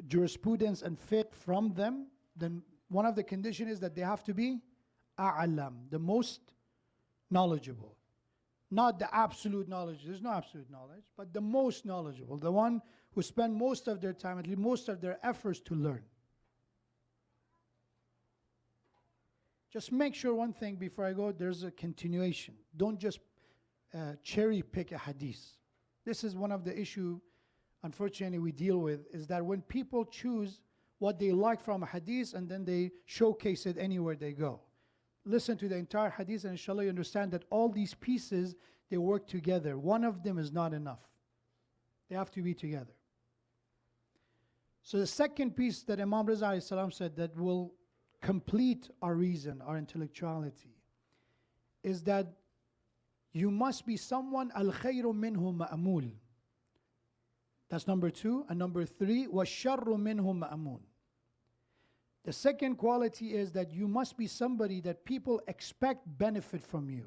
jurisprudence and fiqh from them, then one of the conditions is that they have to be a'lam, the most knowledgeable. Not the absolute knowledge, there's no absolute knowledge, but the most knowledgeable, the one who spend most of their time, at least most of their efforts to learn. Just make sure one thing before I go, there's a continuation. Don't just cherry pick a hadith. This is one of the issues, unfortunately, we deal with, is that when people choose what they like from a hadith and then they showcase it anywhere they go. Listen to the entire hadith and inshallah you understand that all these pieces, they work together. One of them is not enough. They have to be together. So the second piece that Imam Riza alayhi salam said that will complete our reason, our intellectuality, is that you must be someone al-khayru minhu ma'amul. That's number two. And number three, وَالشَّرُّ مِنْهُ مَأْمُونَ. The second quality is that you must be somebody that people expect benefit from you.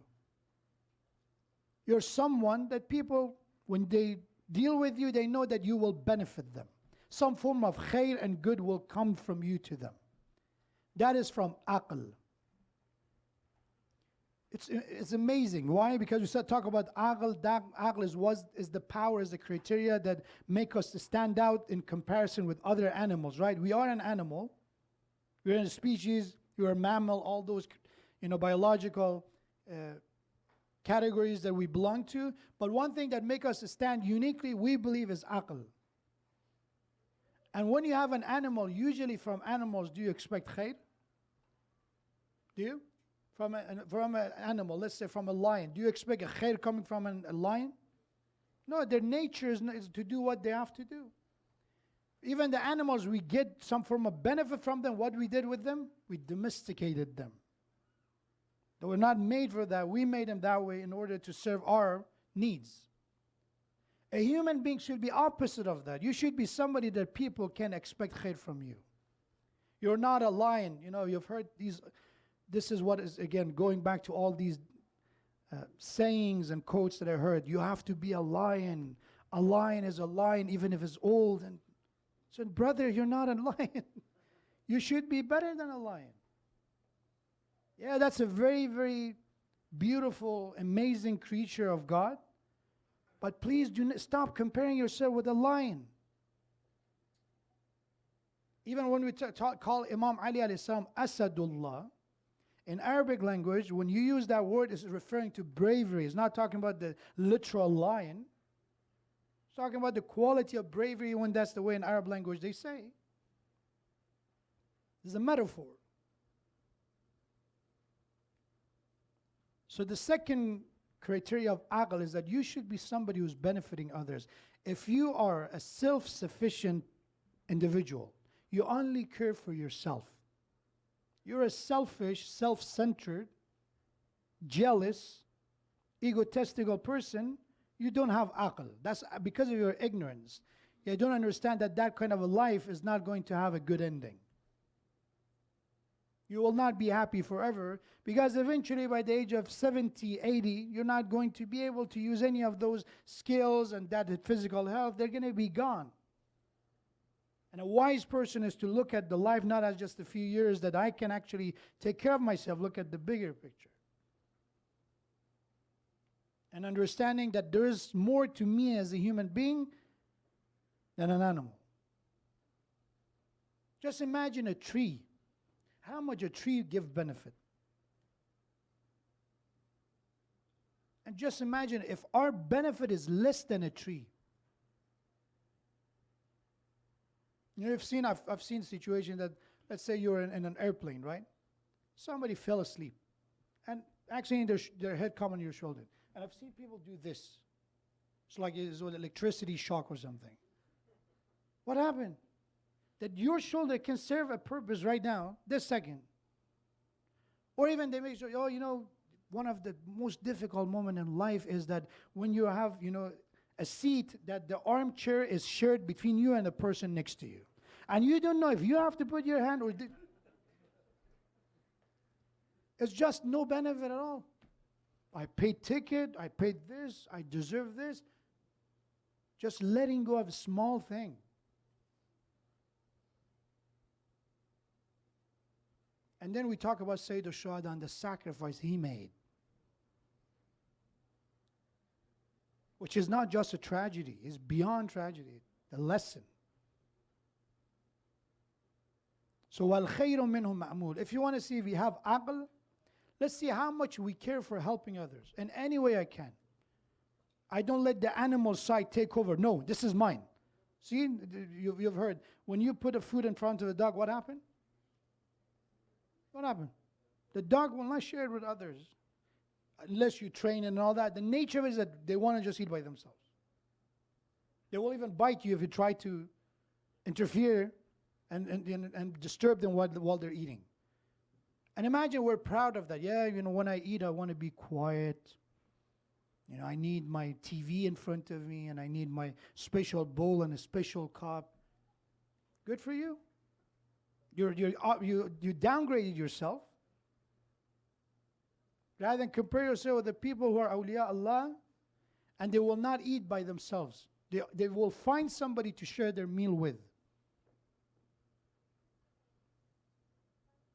You're someone that people, when they deal with you, they know that you will benefit them. Some form of khair and good will come from you to them. That is from aql. It's amazing. Why? Because we said talk about aql. That aql is the power, is the criteria that make us to stand out in comparison with other animals, right? We are an animal. We're in a species. You're a mammal. All those, biological categories that we belong to. But one thing that make us stand uniquely, we believe, is aql. And when you have an animal, usually from animals, do you expect khair? Do you? From an animal, let's say from a lion, do you expect a khair coming from a lion? No, their nature is to do what they have to do. Even the animals, we get some form of benefit from them. What we did with them? We domesticated them. They were not made for that. We made them that way in order to serve our needs. A human being should be opposite of that. You should be somebody that people can expect khair from you. You're not a lion. You've heard these. This is what is, again, going back to all these sayings and quotes that I heard. You have to be a lion. A lion is a lion even if it's old. And so, brother, you're not a lion. You should be better than a lion. Yeah, that's a very, very beautiful, amazing creature of God. But please do not stop comparing yourself with a lion. Even when we call Imam Ali alayhi salam Asadullah, In Arabic language, when you use that word, it's referring to bravery. It's not talking about the literal lion. It's talking about the quality of bravery when that's the way in Arab language they say. It's a metaphor. So the second criteria of aql is that you should be somebody who's benefiting others. If you are a self-sufficient individual, you only care for yourself. You're a selfish, self-centered, jealous, egotistical person, you don't have aql. That's because of your ignorance. You don't understand that that kind of a life is not going to have a good ending. You will not be happy forever because eventually by the age of 70, 80, you're not going to be able to use any of those skills and that physical health. They're going to be gone. And a wise person is to look at the life not as just a few years that I can actually take care of myself. Look at the bigger picture. And understanding that there is more to me as a human being than an animal. Just imagine a tree. How much a tree gives benefit? And just imagine if our benefit is less than a tree. You know, I've seen situations that, let's say you're in an airplane, right? Somebody fell asleep. And actually their head come on your shoulder. And I've seen people do this. It's like it's an electricity shock or something. What happened? That your shoulder can serve a purpose right now, this second. Or even they make sure, oh, you know, one of the most difficult moments in life is that when you have, you know, a seat that the armchair is shared between you and the person next to you. And you don't know if you have to put your hand or... It's just no benefit at all. I paid ticket, I paid this, I deserve this. Just letting go of a small thing. And then we talk about Sayyid al-Shuhada and the sacrifice he made. Which is not just a tragedy, it's beyond tragedy, the lesson. So, وَالْخَيْرُ مِنْهُ مَأْمُولٌ. If you want to see if we have aql, let's see how much we care for helping others in any way I can. I don't let the animal side take over. No, this is mine. See, you've heard, when you put a food in front of a dog, what happened? What happened? The dog will not share it with others unless you train and all that. The nature of it is that they want to just eat by themselves. They will even bite you if you try to interfere and disturb them while they're eating. And imagine we're proud of that. Yeah, you know, when I eat, I want to be quiet. You know, I need my TV in front of me and I need my special bowl and a special cup. Good for you. You downgraded yourself. Rather than compare yourself with the people who are awliya Allah, and they will not eat by themselves. They will find somebody to share their meal with.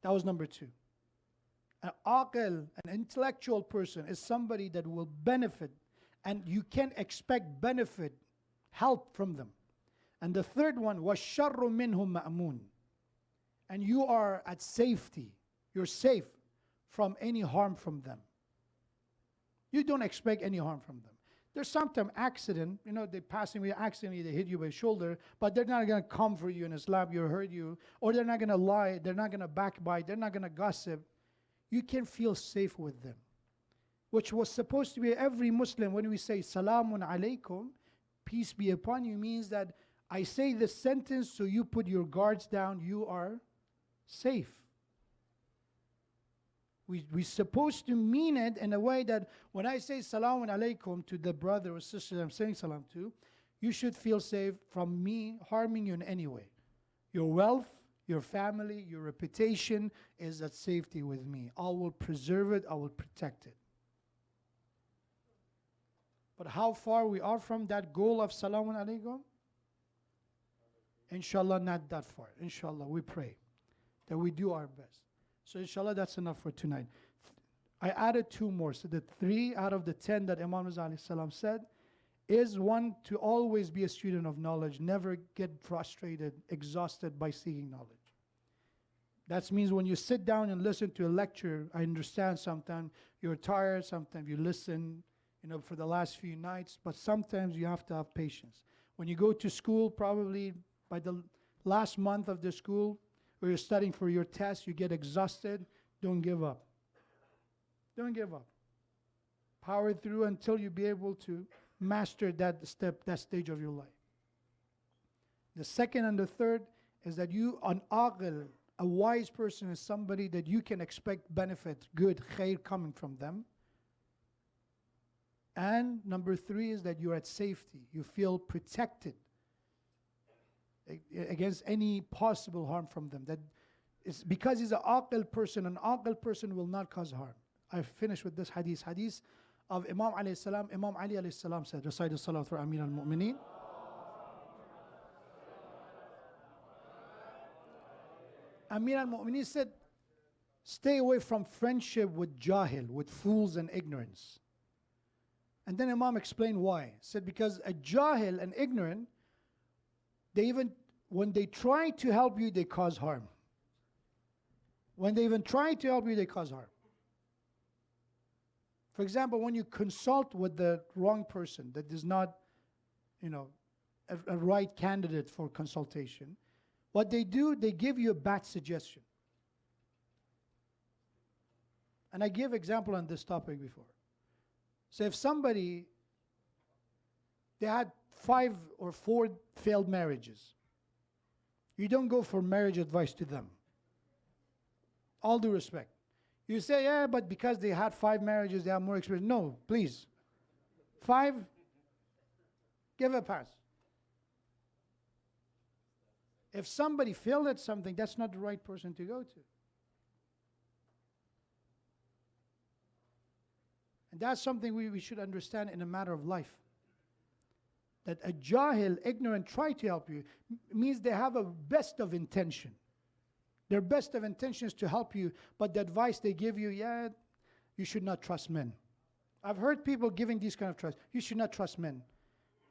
That was number two. An aqil, an intellectual person, is somebody that will benefit, and you can expect benefit, help from them. And the third one was sharru minhum ma'mun. And you are at safety. You're safe from any harm from them. You don't expect any harm from them. There's sometimes accident, you know, they passing me accidentally, they hit you by the shoulder, but they're not going to come for you and slap you or hurt you, or they're not going to lie, they're not going to backbite, they're not going to gossip. You can feel safe with them. Which was supposed to be every Muslim, when we say Salamun alaykum, peace be upon you, means that I say this sentence so you put your guards down, you are safe. We're supposed to mean it in a way that when I say Salamun alaykum to the brother or sister I'm saying salam to, you should feel safe from me harming you in any way. Your wealth, your family, your reputation is at safety with me. I will preserve it, I will protect it. But how far we are from that goal of Salamun alaykum? Inshallah, not that far. Inshallah, we pray that we do our best. So inshallah, that's enough for tonight. I added two more. So the 3 out of the 10 that Imam Raza alayhi salam said is one, to always be a student of knowledge, never get frustrated, exhausted by seeking knowledge. That means when you sit down and listen to a lecture, I understand sometimes you're tired, sometimes you listen, for the last few nights, but sometimes you have to have patience. When you go to school, probably by the last month of the school, or you're studying for your test, you get exhausted, don't give up. Don't give up. Power through until you be able to master that stage of your life. The second and the third is that you, an aqil, a wise person, is somebody that you can expect benefit, good, khair coming from them. And number three is that you're at safety. You feel protected against any possible harm from them. That is because he's an aqil person. An aqil person will not cause harm. I finish with this hadith. Hadith of Imam alayhi salam. Imam Ali alayhi salam said, recite the salat for Amir al-Mu'mineen. Amir al-Mu'mineen said, stay away from friendship with jahil, with fools and ignorance. And then Imam explained why. He said, because a jahil, an ignorant, when they try to help you, they cause harm. When they even try to help you, they cause harm. For example, when you consult with the wrong person that is not, a right candidate for consultation, what they do, they give you a bad suggestion. And I gave example on this topic before. So if somebody, they had 5 or 4 failed marriages, you don't go for marriage advice to them. All due respect. You say, yeah, but because they had 5 marriages, they have more experience. No, please. 5, give a pass. If somebody failed at something, that's not the right person to go to. And that's something we should understand in a matter of life. That a jahil, ignorant, try to help you, means they have a best of intention. Their best of intention is to help you, but the advice they give you, you should not trust men. I've heard people giving these kind of trust. You should not trust men.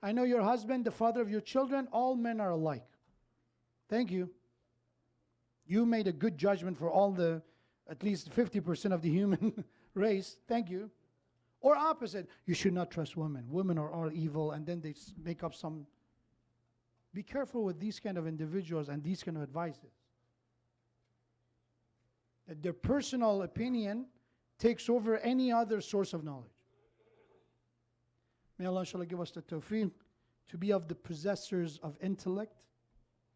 I know your husband, the father of your children, all men are alike. Thank you. You made a good judgment for all at least 50% of the human race. Thank you. Or opposite, you should not trust women. Women are all evil, and then they make up some. Be careful with these kind of individuals and these kind of advices. That their personal opinion takes over any other source of knowledge. May Allah inshallah give us the tawfiq to be of the possessors of intellect,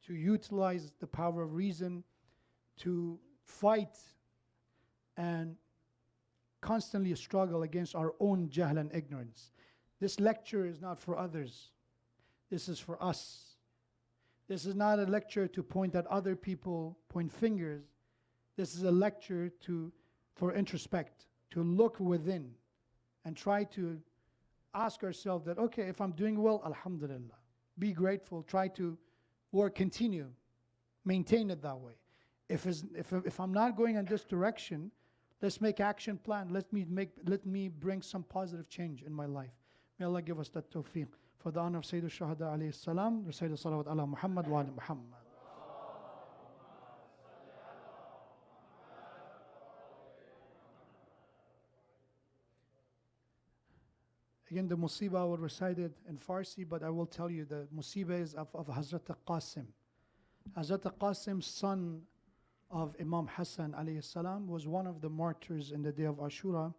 to utilize the power of reason, to fight and constantly struggle against our own jahl and ignorance. This lecture is not for others. This is for us. This is not a lecture to point at other people, point fingers. This is a lecture for introspect, to look within and try to ask ourselves that, okay, if I'm doing well, alhamdulillah. Be grateful, try to continue, maintain it that way. If I'm not going in this direction, let's make action plan. Let me bring some positive change in my life. May Allah give us that tawfiq. For the honor of Sayyid al-Shuhada alayhi salam, recite the salawat ala Muhammad wa ala Muhammad. Again, the musibah I will recite it in Farsi, but I will tell you the musibah is of Hazrat Qasim. Hazrat Qasim, son of Imam Hassan alayhi salam, was one of the martyrs in the day of Ashura.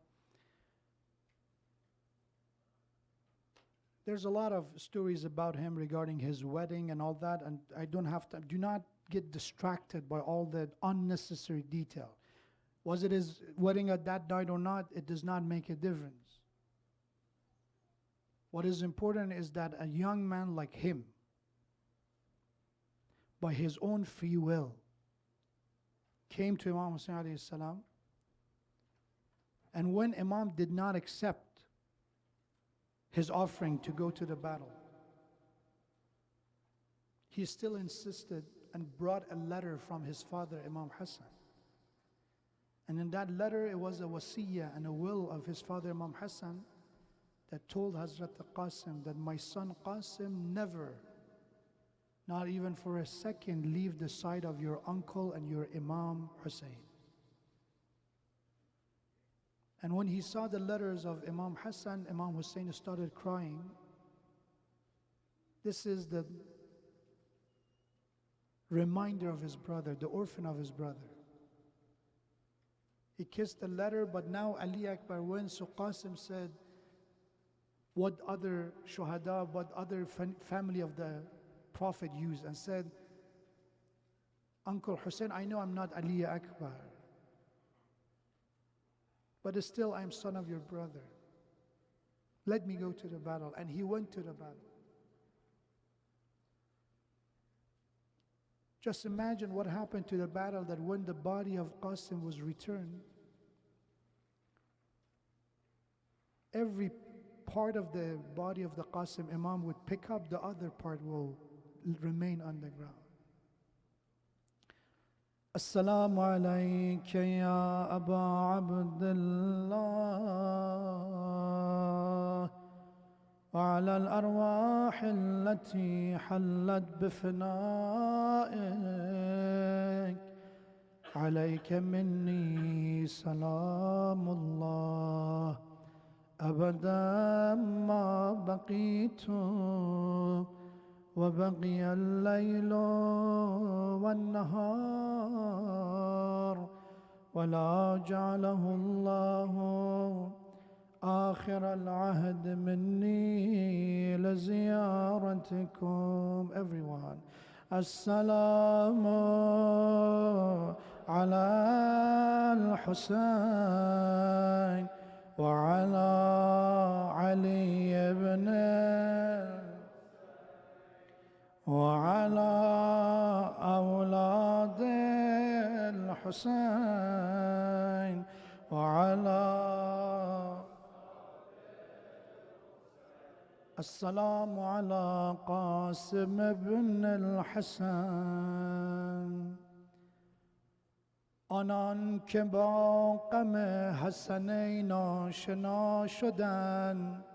There's a lot of stories about him regarding his wedding and all that, and I don't have to. Do not get distracted by all that unnecessary detail. Was it his wedding at that night or not? It does not make a difference. What is important is that a young man like him, by his own free will, came to Imam Hussein alayhi salam, and when Imam did not accept his offering to go to the battle, he still insisted and brought a letter from his father Imam Hassan. And in that letter it was a wasiyah and a will of his father Imam Hassan that told Hazrat Qasim that my son Qasim never not even for a second leave the side of your uncle and your Imam Hussein. And when he saw the letters of Imam Hassan, Imam Hussein started crying. This is the reminder of his brother, the orphan of his brother. He kissed the letter, but now Ali Akbar went, so Qasim said, what other shuhada, what other family of the Prophet used, and said, Uncle Hussein, I know I'm not Ali Akbar, but still I am son of your brother. Let me go to the battle. And he went to the battle. Just imagine what happened to the battle, that when the body of Qasim was returned, every part of the body of the Qasim Imam would pick up, the other part will remain on the ground. السلام عليك يا أبا عبد الله وعلى الأرواح التي حلت بفنائك عليك مني سلام الله أبدا ما بقيت وبقي الليل والنهار ولا جعله الله آخر العهد مني لزيارتكم. Everyone, السلام على الحسين وعلى علي بن وعلى أولاد الحسين وعلى السلام على قاسم بن الحسن. آنان که با غم حسنین آشنا شدند،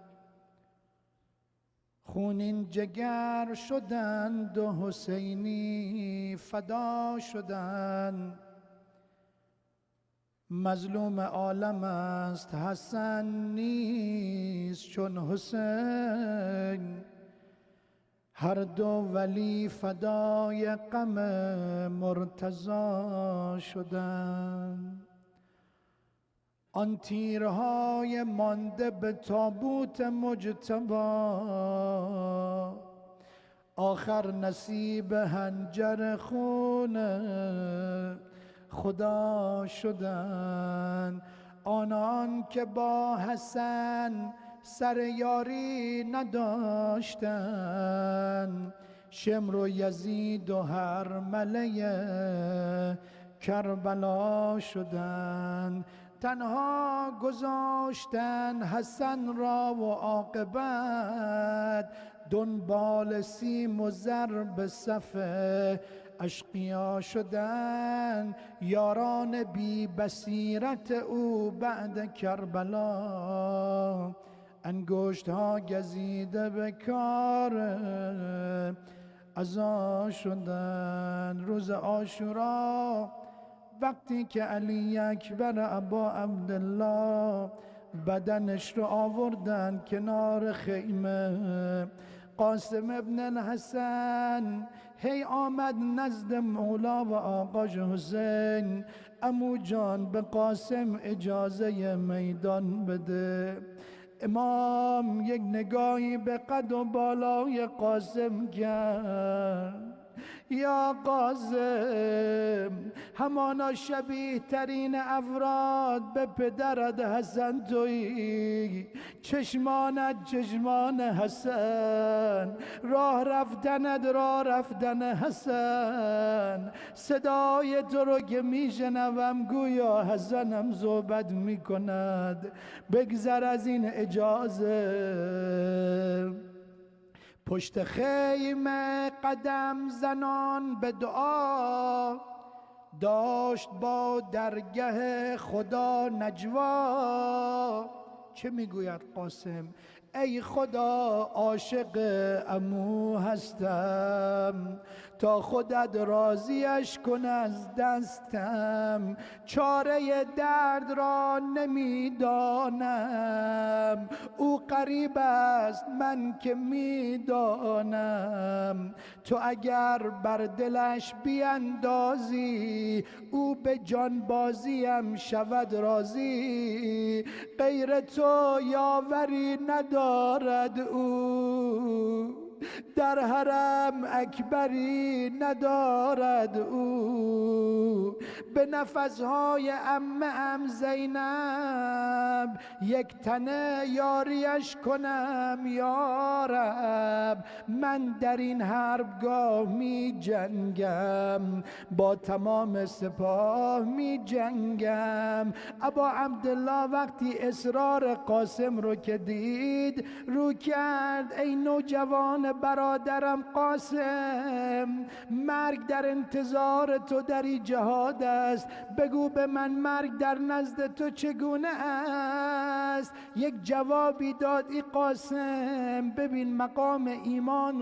خونین جگر شدند و حسینی فدا شدند. مظلوم عالم است حسن نیست چون حسین، هر دو ولی فدای غم مرتضی شدند. آن تیرهای مانده به تابوت مجتبی، آخر نصیب حنجر خون خدا شدند. آنان که با حسن سر یاری نداشتند، شمر و یزید و هرمله کربلا شدند. تنها گذاشتن حسن را و عاقبت، دنبال سیم و زر به صف اشقیا شدن. یاران بی بصیرت او بعد کربلا، انگشت ها گزیده به کار عزا شدن. روز عاشورا وقتی که علی اکبر ابا عبدالله بدنش رو آوردن کنار خیمه، قاسم ابن الحسن هی آمد نزد مولا و آقاش حسین، عمو جان به قاسم اجازه میدان بده. امام یک نگاهی به قد و بالای قاسم کرد. یا قاسم، همانا شبیه ترین افراد به پدرت حسن تویی، چشمانت چشمان حسن، راه رفتنت راه رفتن حسن. صدای تو رو که میشنوم گویا حسنم صحبت میکند. بگذر از این اجازه. پشت خیمه قدم زنان به دعا، داشت با درگه خدا نجوا. چه میگوید قاسم؟ ای خدا عاشق عمو هستم، تا خودت راضیش کن از دستم. چاره درد را نمیدانم، او قریب است من که میدانم. تو اگر بر دلش بیندازی، او به جان بازیم شود راضی. غیر تو یاوری ندارد او، در حرم اکبری ندارد او. به نفسهای عمه زینب، یک تنه یاریش کنم یارب. من در این حربگاه می جنگم، با تمام سپاه می جنگم. ابا عبدالله وقتی اصرار قاسم رو که دید، رو کرد ای نوجوان برادرم قاسم، مرگ در انتظار تو در این جهاد است. بگو به من مرگ در نزد تو چگونه است؟ یک جوابی داد ای قاسم، ببین مقام ایمان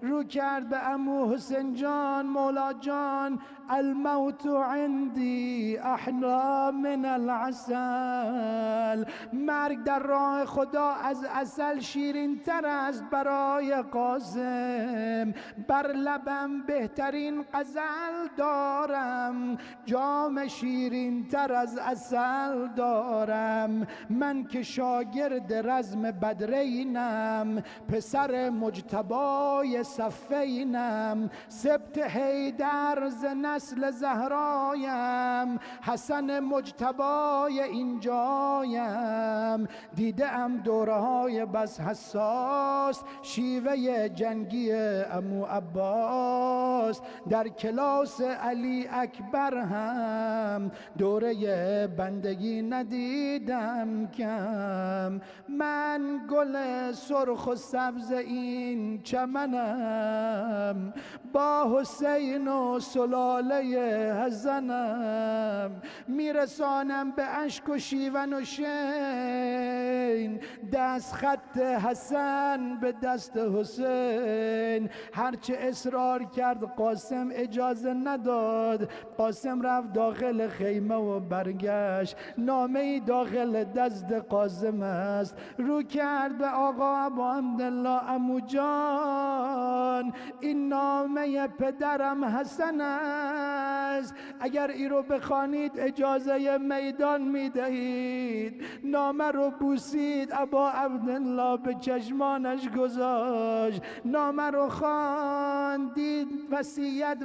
رو کرد به عمو حسین جان، مولا جان، الموت عندي احلى من العسل. مرگ در راه خدا از عسل شیرین تر است برای قاسم. بر لبم بهترین غزل دارم، جام شیرین تر از عسل دارم. من که شاگرد رزم بدرینم، پسر مجتبای صفینم. سبت حیدر ز نسل زهرایم، حسن مجتبای اینجایم. دیدم دوره های بس حساس، شیوه جنگی عمو عباس. در کلاس علی اکبر هم دوره بندگی ندیدم کم. من گل سرخ و سبز این چمنم، با حسین و سلاله حزنم. میرسانم به اشک و شیون و شین، دست خط حسن به دست حسین. هرچه اصرار کرد قاسم اجازه نداد. قاسم رفت داخل خیمه و برگشت. نامه داخل دست قاسم است. رو کرد به آقا ابا عبدالله، عمو جان این نامه پدرم حسن است، اگر ای رو بخوانید اجازه میدان میدهید. نامه رو بوسید، ابا عبدالله به چشمانش گذاشت. نامه رو خواندید،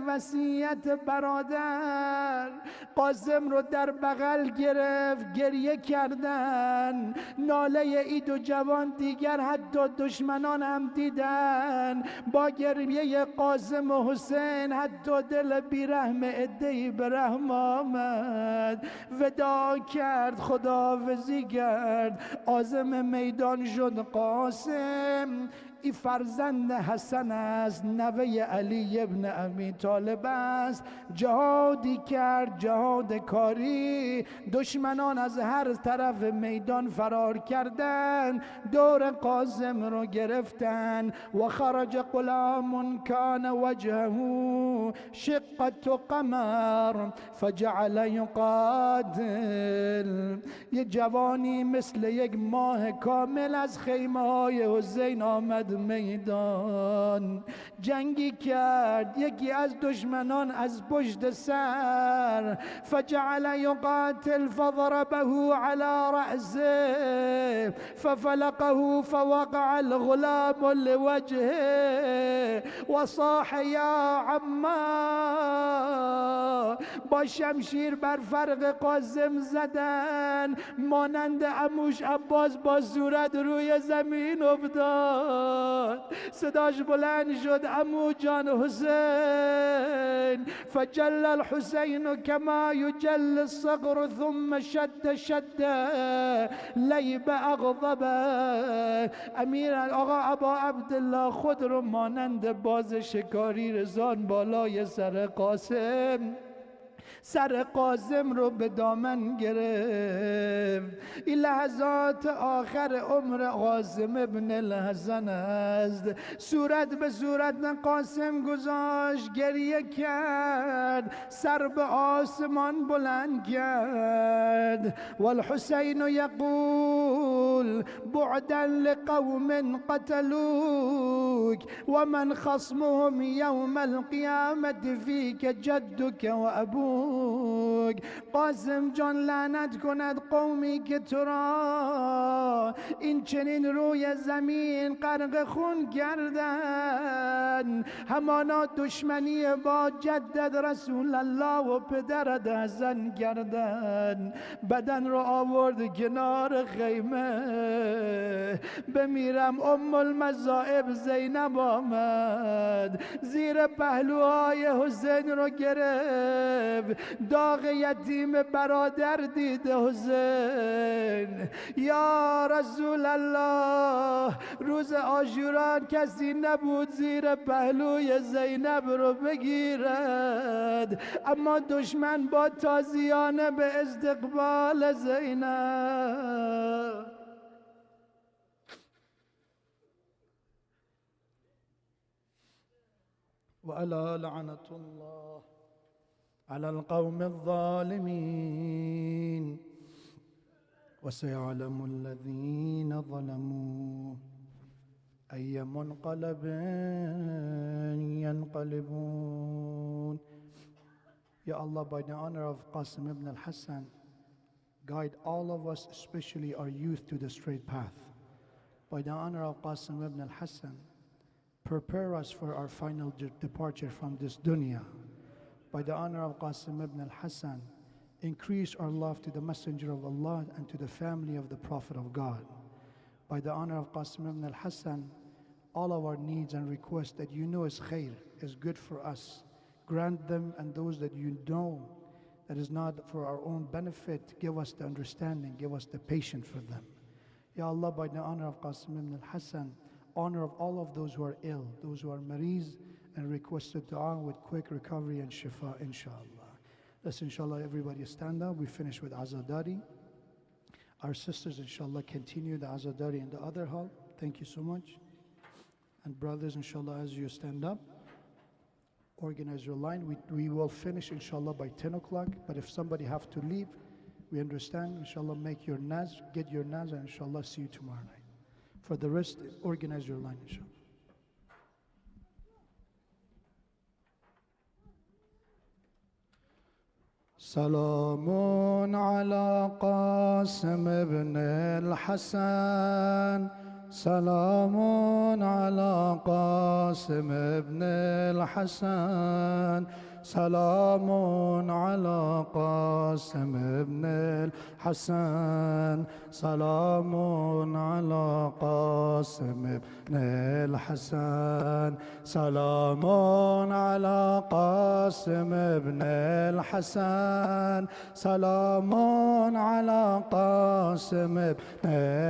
وصیت برادر. قاسم رو در بغل گرفت، گریه کردن. ناله ای دو جوان دیگر حتی دشمنان هم دیدن. با گریه قاسم و حسین حتی دل بیرحم عده‌ای به رحم آمد. وداع کرد، خداحافظی کرد. عازم میدان شد قاسم. ای فرزند حسن است، نوه علی ابن ابی طالب است. جهادی کرد، جهاد کاری. دشمنان از هر طرف میدان فرار کردند، دور قاسم رو گرفتن. و خرج غلام کان وجهه شقة قمر فجعل یقاتل. یه جوانی مثل یک ماه کامل از خیمه های حسین آمد میدان. جنگی کرد، یکی از دشمنان از پشت سر. فجعل یقاتل فضربه على رأسه ففلقه فوقع الغلام لوجهه وصاح یا عما. با شمشیر بر فرق قاسم زدن، مانند عموش عباس با صورت روی زمین افتاد. صداش بلند شد، عمو جان حسین. فجل الحسین کما یجل الصقر ثم شد لیب اغضبه. امیر آقا ابا عبدالله خود رو مانند باز شکاری رسان بالای سر قاسم. سر قاسم رو به دامن گرفت. این لحظات آخر عمر قاسم ابن الحسن است. صورت به صورت قاسم گذاشت، گریه کرد، سر به آسمان بلند کرد. والحسین یقول بعدا لقوم قتلوک ومن خصمهم یوم القیامت فیک جدک و ابوک. قاسم جان لعنت کند قومی که تو را این چنین روی زمین غرق خون کردن، همانا دشمنی با جدد رسول الله و پدرت حسن کردن. بدن رو آورد کنار خیمه، بمیرم ام المصائب زینب آمد، زیر پهلوهای حسین رو گرفت، داغ یتیم برادر دید حسین. یا رسول الله، روز عاشورا کسی نبود زیر پهلوی زینب رو بگیرد، اما دشمن با تازیانه به استقبال زینب. وألا لعنة الله على القوم الظالمين وسيعلم الذين ظلموا أي منقلب ينقلبون. Ya Allah, by the honor of Qasim ibn al-Hassan, guide all of us, especially our youth, to the straight path. By the honor of Qasim ibn al-Hassan, prepare us for our final departure from this dunya. By the honor of Qasim ibn al-Hassan, increase our love to the Messenger of Allah and to the family of the Prophet of God. By the honor of Qasim ibn al-Hassan, all of our needs and requests that you know is khair, is good for us, grant them, and those that you know that is not for our own benefit, give us the understanding, give us the patience for them. Ya Allah, by the honor of Qasim ibn al-Hassan, honor of all of those who are ill, those who are mariz, and requested dua with quick recovery and shifa, inshallah. Let's inshallah everybody stand up. We finish with Azadari. Our sisters inshallah continue the Azadari in the other hall. Thank you so much. And brothers, inshallah, as you stand up, organize your line. We will finish inshallah by 10 o'clock, but if somebody have to leave, we understand. Inshallah, make your naz, get your naz, and inshallah see you tomorrow night. For the rest, organize your line inshallah. سلام على قاسم ابن الحسن، سلام على قاسم ابن الحسن، سلام على قاسم ابن الحسن، سلام على قاسم ابن الحسن، سلام على قاسم ابن الحسن، سلام على قاسم ابن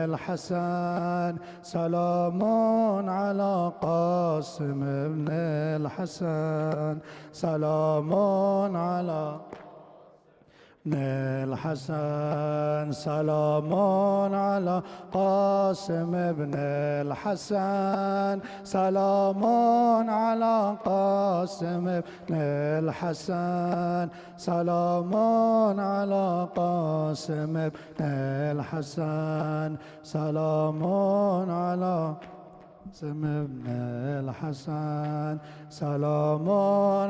الحسن، سلام على قاسم ابن الحسن، سلام على ابن الحسن، سلام على قاسم ابن الحسن، سلام على قاسم ابن الحسن، سلام على قاسم ابن الحسن، سلام على قاسم ابن الحسن، سلام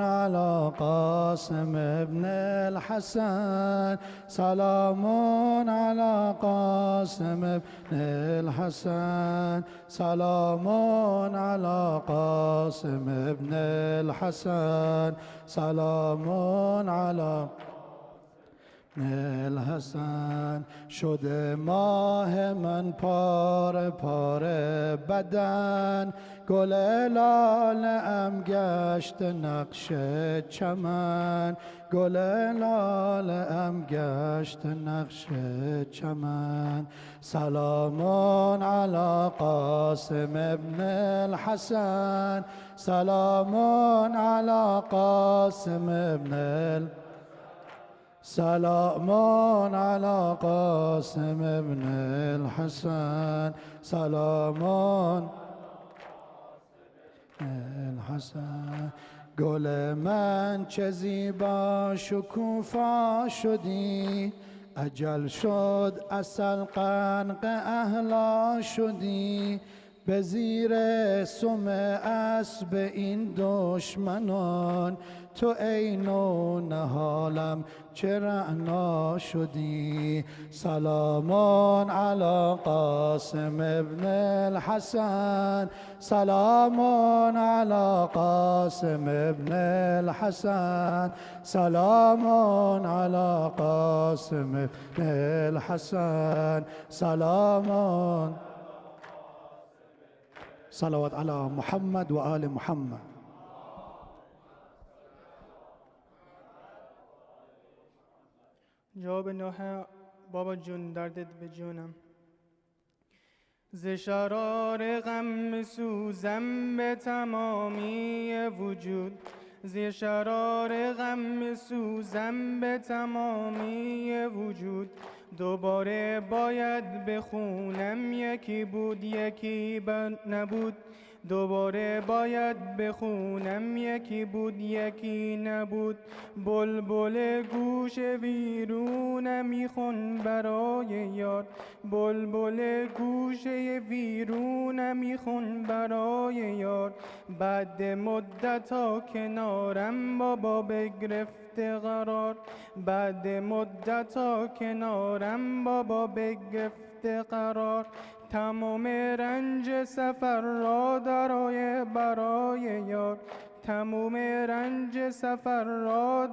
على قاسم ابن الحسن، سلام على قاسم ابن الحسن، سلام على قاسم ابن الحسن، سلام على الحسن. شده ماه من پاره پاره بدن، گل لاله ام گشت نقش چمن، گل لاله ام گشت نقش چمن، سلام علی قاسم ابن الحسن، سلام علی قاسم ابن الحسن، سلام على قاسم ابن الحسن سلام الحسن گل من چه زیبا شکوفا شدی اجل شد عسل قنق اهلا شدی به زیر سم اسب این دشمنان تو ای نو نهالم چه رعنا شدی سلام علی قاسم ابن الحسن سلام علی قاسم ابن الحسن سلام علی قاسم ابن الحسن سلام صلوات على محمد و آل محمد. جواب نوح بابا جون دردت به جونم ز شرار غم سوزم به تمامی وجود ز شرار غم سوزم به تمامی وجود دوباره باید بخونم یکی بود یکی نبود دوباره باید بخونم یکی بود یکی نبود بلبل گوش ویرون میخون برای یار بلبل گوش ویرون میخون برای یار بعد مدت ها کنارم بابا بگرفته قرار بعد مدت ها کنارم بابا بگرفته قرار تمام رنج سفر را برای یار تمام رنج سفر را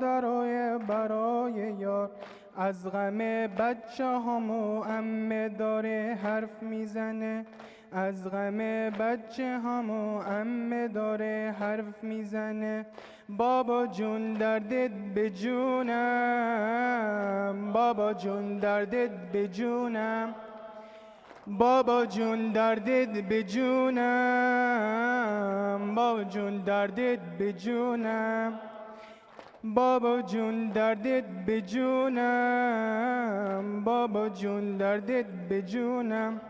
برای یار از غم بچه همو عمه داره حرف میزنه از غم بچه همو عمه داره حرف میزنه بابا جون دردت به جونم بابا جون دردت به جونم بابا جون دردت به جونم بابا جون دردت به جونم بابا جون دردت به جونم بابا جون دردت به جونم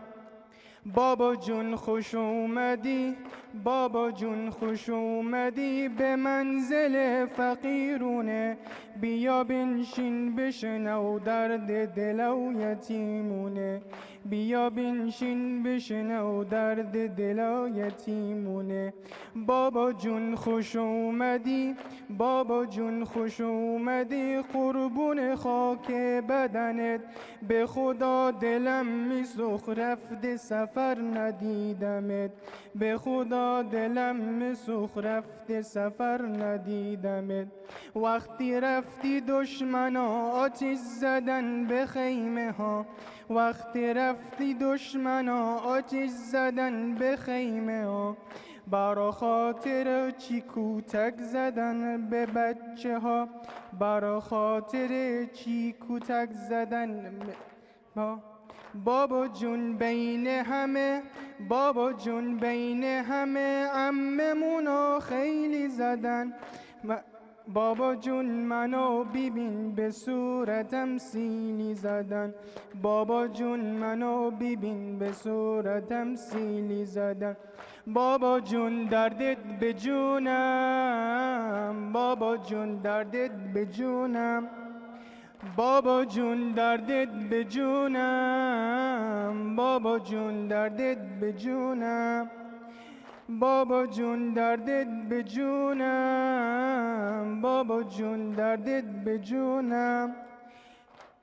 بابا جون خوش اومدی بابا جون خوش اومدی به منزل فقیرونه بیا بنشین بشنو درد دل و یتیمونه بیا بنشین بشنو درد دل و یتیمونه بابا جون خوش اومدی بابا جون خوش اومدی قربون خاک بدنت به خدا دلم میسوخت رفته سفر ندیدمت به خدا دلم میسوخت رفته سفر ندیدمت وقتی رفتی دشمنا آتش زدن به خیمه ها وقتی رفتی دشمنا آتش زدن به خیمه ها برا خاطر چی کوتک زدن به بچه ها برا خاطر چی کوتک زدن بابا جون بین همه بابا جون بین همه عممونو خیلی زدن بابا جون منو ببین به صورتم سیلی زدن بابا جون منو ببین به صورتم سیلی زدن بابا جون دردت به جونم بابا جون دردت به جونم بابا جون دردت به جونم بابا جون دردت به جونم بابا جون دردت به جونم بابا جون دردت به جونم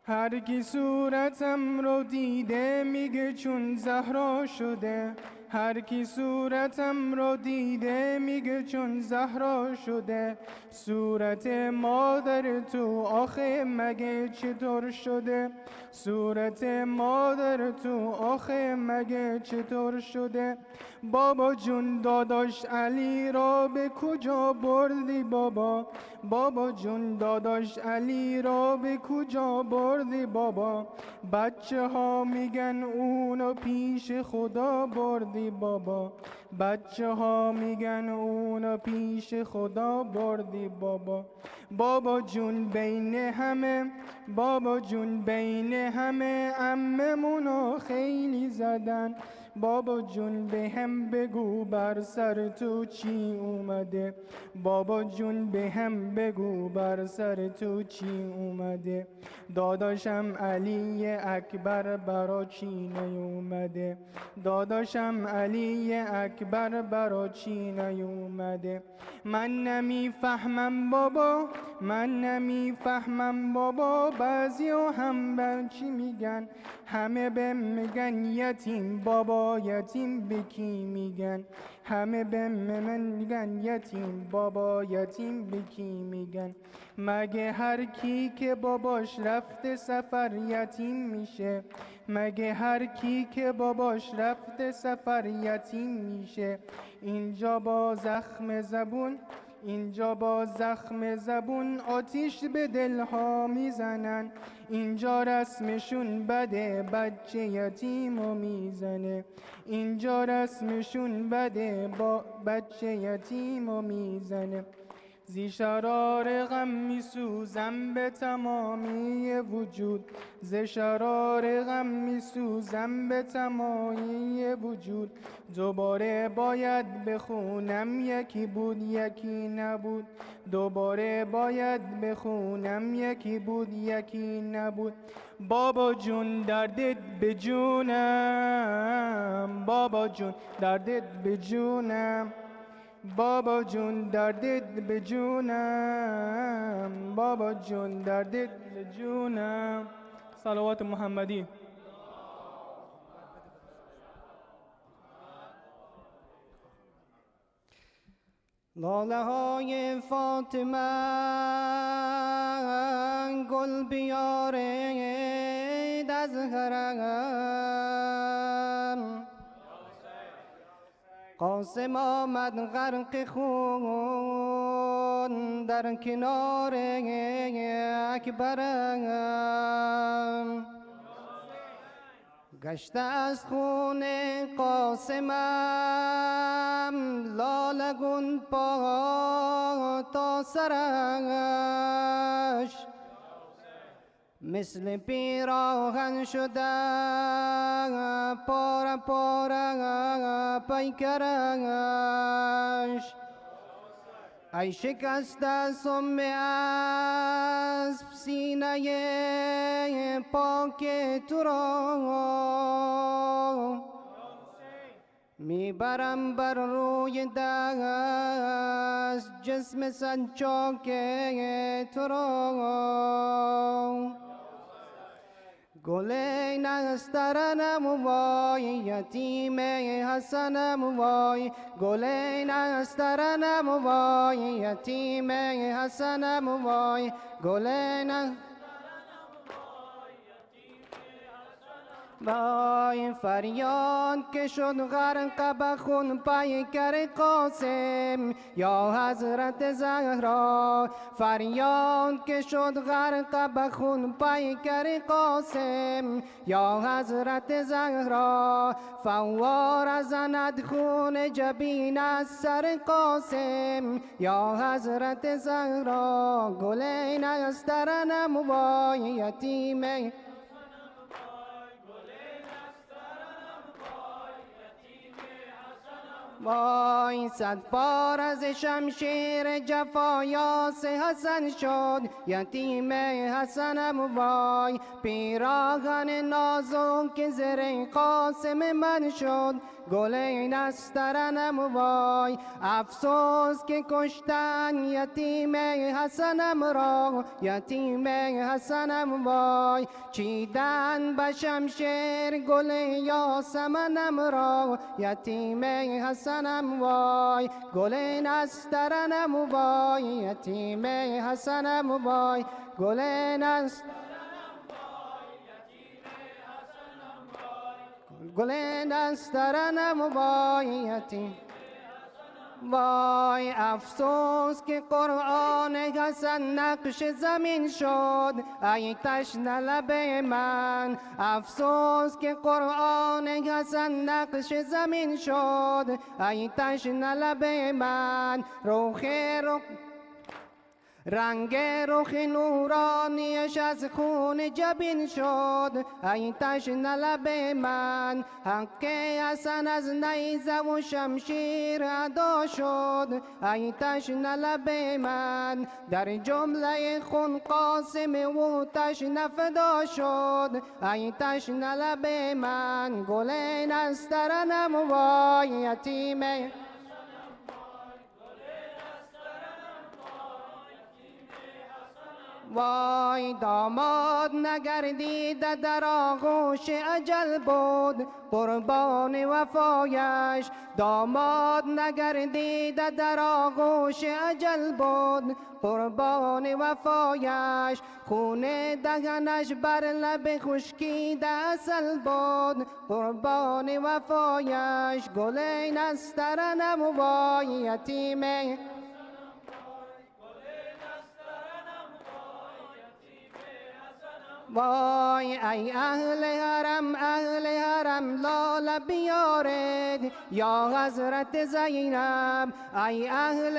هر کی صورتم رو دیده میگه چون زهرا شده هر کی صورتم رو دیده میگه چون زهرا شده صورت مادر تو آخه مگه چطور شده صورت مادر تو آخه مگه چطور شده بابا جون داداش علی را به کجا بردی بابا؟ بابا جون داداش علی را به کجا بردی بابا؟ بچه ها میگن اونو پیش خدا بردی بابا. بچه ها میگن اونو پیش خدا بردی بابا. بابا جون بین همه، بابا جون بین همه عممونو خیلی زدن. بابا جون به هم بگو بر سر تو چی اومده؟ بابا جون به هم بگو بر سر تو چی اومده؟ داداشم علی اکبر برا چی نیومده؟ داداشم علی اکبر برا چی نیومده؟ من نمیفهمم بابا، من نمیفهمم بابا، بعضیا هم بر چی میگن؟ همه به میگن یتیم بابا، یتیم به کی میگن؟ همه به من میگن یتیم بابا، یتیم به کی میگن؟ مگه هر کی که باباش رفته سفر یتیم میشه؟ مگه هر کی که باباش رفته سفر یتیم میشه؟ اینجا با زخم زبون، اینجا با زخم زبون آتیش به دلها میزنن. اینجا رسمشون بده بچه یتیمو میزنه. اینجا رسمشون بده با بچه یتیمو میزنه. زی شرار غم میسوزم به تمامی وجود، ز شرار غم میسوزم به تمامی وجود. دوباره باید بخونم یکی بود یکی نبود، دوباره باید بخونم یکی بود یکی نبود. بابا جون دردت به جونم، بابا جون دردت به جونم، بابا جون دردت به جونم، بابا جون دردت به جونم. صلوات محمدی. لاله های فاطمه گل بیارید از حرم. قاسم آمد غرق خون در کنار اکبرم. گشته از خون قاسمم لاله گون پا تا سرش، مثل پیراهن شده پاره پاره پیکرش. ای شکسته سم اسب سینه پاک تو را، میبرم بر روی دست جسم سنچاک تو را. گل نسترنم وای یتیم حسنم وای، گل نسترنم وای یتیم حسنم وای، گل وای فریاد که شد غرق بخون پیکر قاسم یا حضرت زهرا. فریاد که شد غرق بخون پیکر قاسم یا حضرت زهرا. فوار زند خون جبین از سر قاسم یا حضرت زهرا. گل نسترنم وای یتیم وای. صد بار از شمشیر جفا یاس حسن شد یتیم حسنم وای. پیراهن نازک زر قاسم من شد گل نسترنم وای. افسوس که کشتن یتیم حسنم را، یتیم حسنم وای. چیدن به شمشیر گل یاسمنم را، یتیم حسنم وای. گل نسترنم وای یتیم حسنم وای، گل نسترنم گل نسترنم وای یتیم وای افسوس که قرآن حسن نقش زمین شد ای تشنه لب من افسوس که قرآن حسن نقش زمین شد ای تشنه لب من رنگ رخ نورانیش از خون جبین شد ای تشنه لب من حق حسن از نیزه و شمشیر ادا شد ای تشنه لب من در جمله خون قاسم و تشنه فدا شد ای تشنه لب من گل نسترنم وای یتیمه وای داماد نگردیده در آغوش اجل بود قربان وفایش داماد نگردیده در آغوش اجل بود قربان وفایش خون دهنش بر لب خشکیده اصل بود قربان وفایش گل نسترنم وای یتیمه وای ای اهل حرم لاله بیارید یا حضرت زینب ای اهل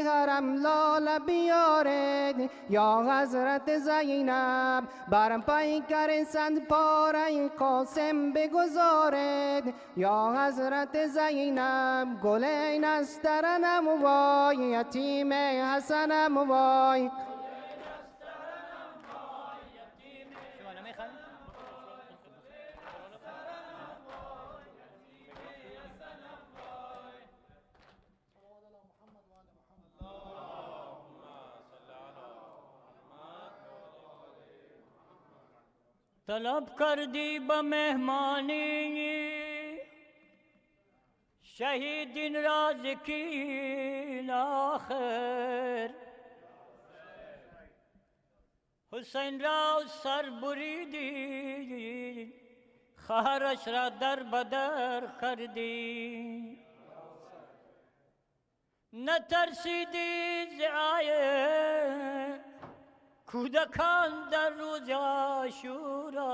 حرم لاله بیارید یا حضرت زینب بر پیکر صد پاره قاسم بگذارید یا حضرت زینب گل نسترنم وای یتیم حسنم وای طلب کردی به مهمانی شهیدین رازکین آخر حسین را سر بریدی خواهرش را در بدر کردی نترسیدی ز آیه کودکان در روز عاشورا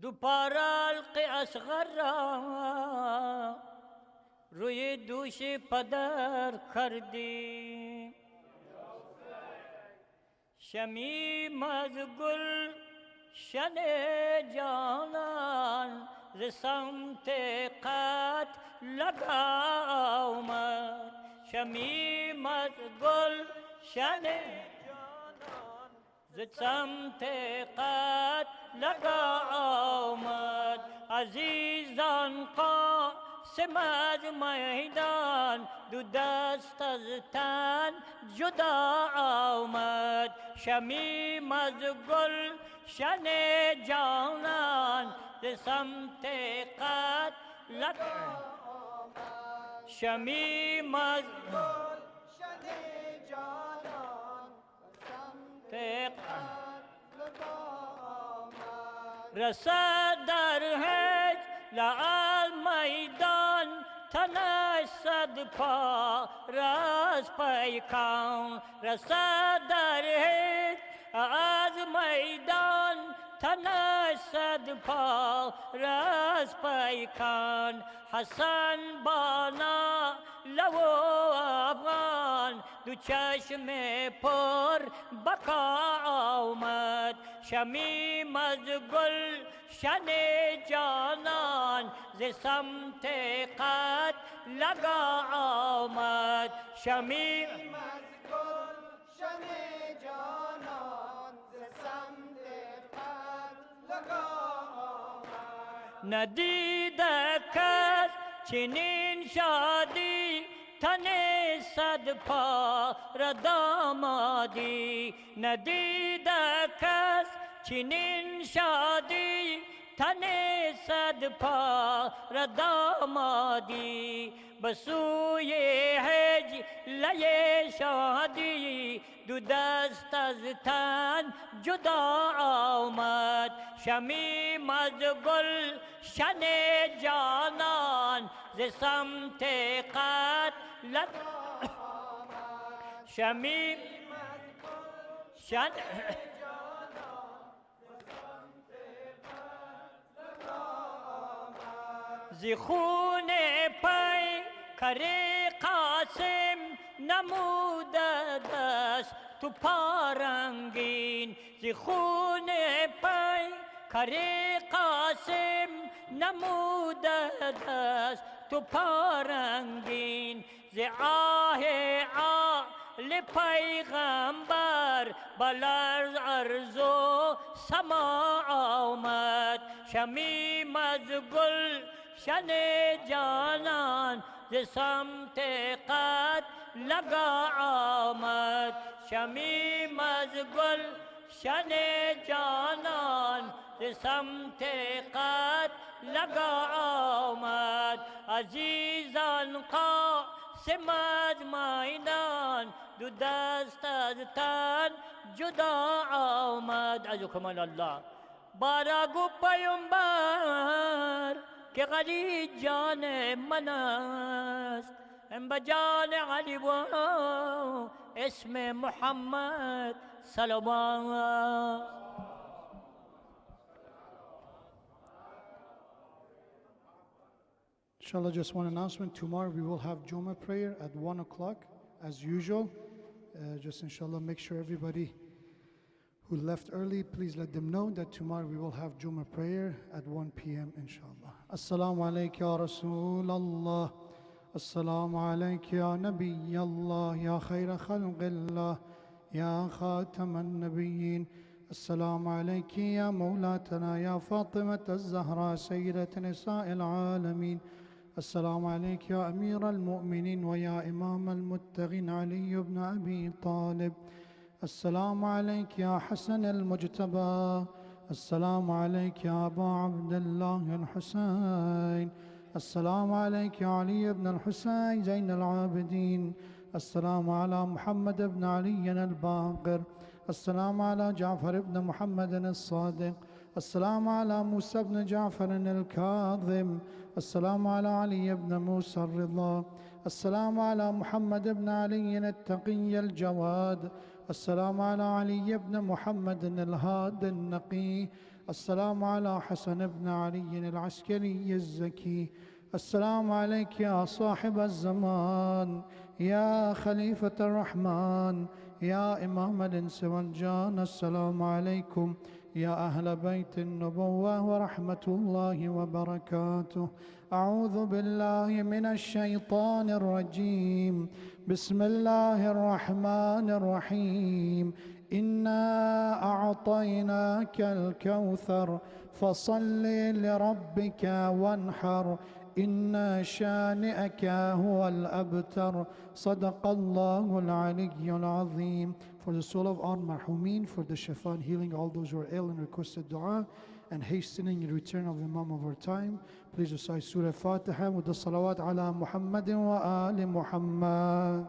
دو پارالق اصغر را روی دوش پدر کردی شمیم از گل شن جانان ز سمت قد لگا آمد شمیم از گل شن جانان ز سمت قد لگا آمد عزیزان قاسم از میدان دو دست از تن جدا آمد شمیم از گل شن جانان ز سمت قد لگا شمیم از گل شن جانان سمت قد لگا رسد در هج لعال میدان تنش صد پا راز پیکان رسد در هج از میدان تنش صد پا راز پیکان حسن بانا لو افغان دو چشم پر بکا آمد شمیم از گل شن جانان ز سمت قد لگا آمد شمیم از گل شن جانان ز سمت قد لگا آمد ندیده کس چنین شادی تن صد پا را دامادی ندیده کس چنین شادی تن صد پا را دامادی بسوی هجله شادی دو دست از تن جدا آمد شمیم از گل شن جانان ز سمت قتل شمیم شن زی خون پی کری قاسم نموده دست تو پارنگین زی خون پی کری قاسم نموده دست تو پارنگین زی آه آل پیغمبر بلرز ارز و سما آمد شمیم از گل شن جانان ز سمت قد لگا آمد شمیم از گل شن جانان ز سمت قد لگا آمد عزیزان قاسم از میدان دو دست از تن جدا آمد عزکم الله بارگو پیامبر که علی جان من است به جان علی و اسم محمد صلوات Inshallah, just one announcement. Tomorrow we will have Jummah prayer at 1 o'clock as usual. Just inshallah, make sure everybody who left early, please let them know that tomorrow we will have Jummah prayer at 1 p.m. inshallah. Assalamu alayka ya Rasulallah. Assalamu alayka ya Nabiyallah. Ya khayra khalqillah. Ya khataman nabiyyin. السلام عليك يا مولاتنا يا فاطمة الزهراء سيدة نساء العالمين السلام عليك يا أمير المؤمنين ويا إمام المتقين علي بن أبي طالب السلام عليك يا حسن المجتبى السلام عليك يا أبا عبد الله الحسين السلام عليك يا علي بن الحسين زين العابدين السلام على محمد بن علي الباقر السلام على جعفر بن محمد الصادق السلام على موسى بن جعفر الكاظم السلام على علي بن موسى الرضا السلام على محمد بن علي التقي الجواد السلام على علي بن محمد الهاد النقي السلام على حسن بن علي العسكري الزكي السلام عليك يا صاحب الزمان يا خليفة الرحمن يا إمام الإنس والجان السلام عليكم يا أهل بيت النبوة ورحمة الله وبركاته أعوذ بالله من الشيطان الرجيم بسم الله الرحمن الرحيم إنا أعطيناك الكوثر فصل لربك وانحر إن شانئك هو الأبتر صدق الله العلي العظيم. For the soul of our marhumin, for the shifa and healing all those who are ill and requested dua, and hastening the return of Imam of our time, please recite Surah Fatiha with the salawat ala Muhammadin wa ali Muhammad.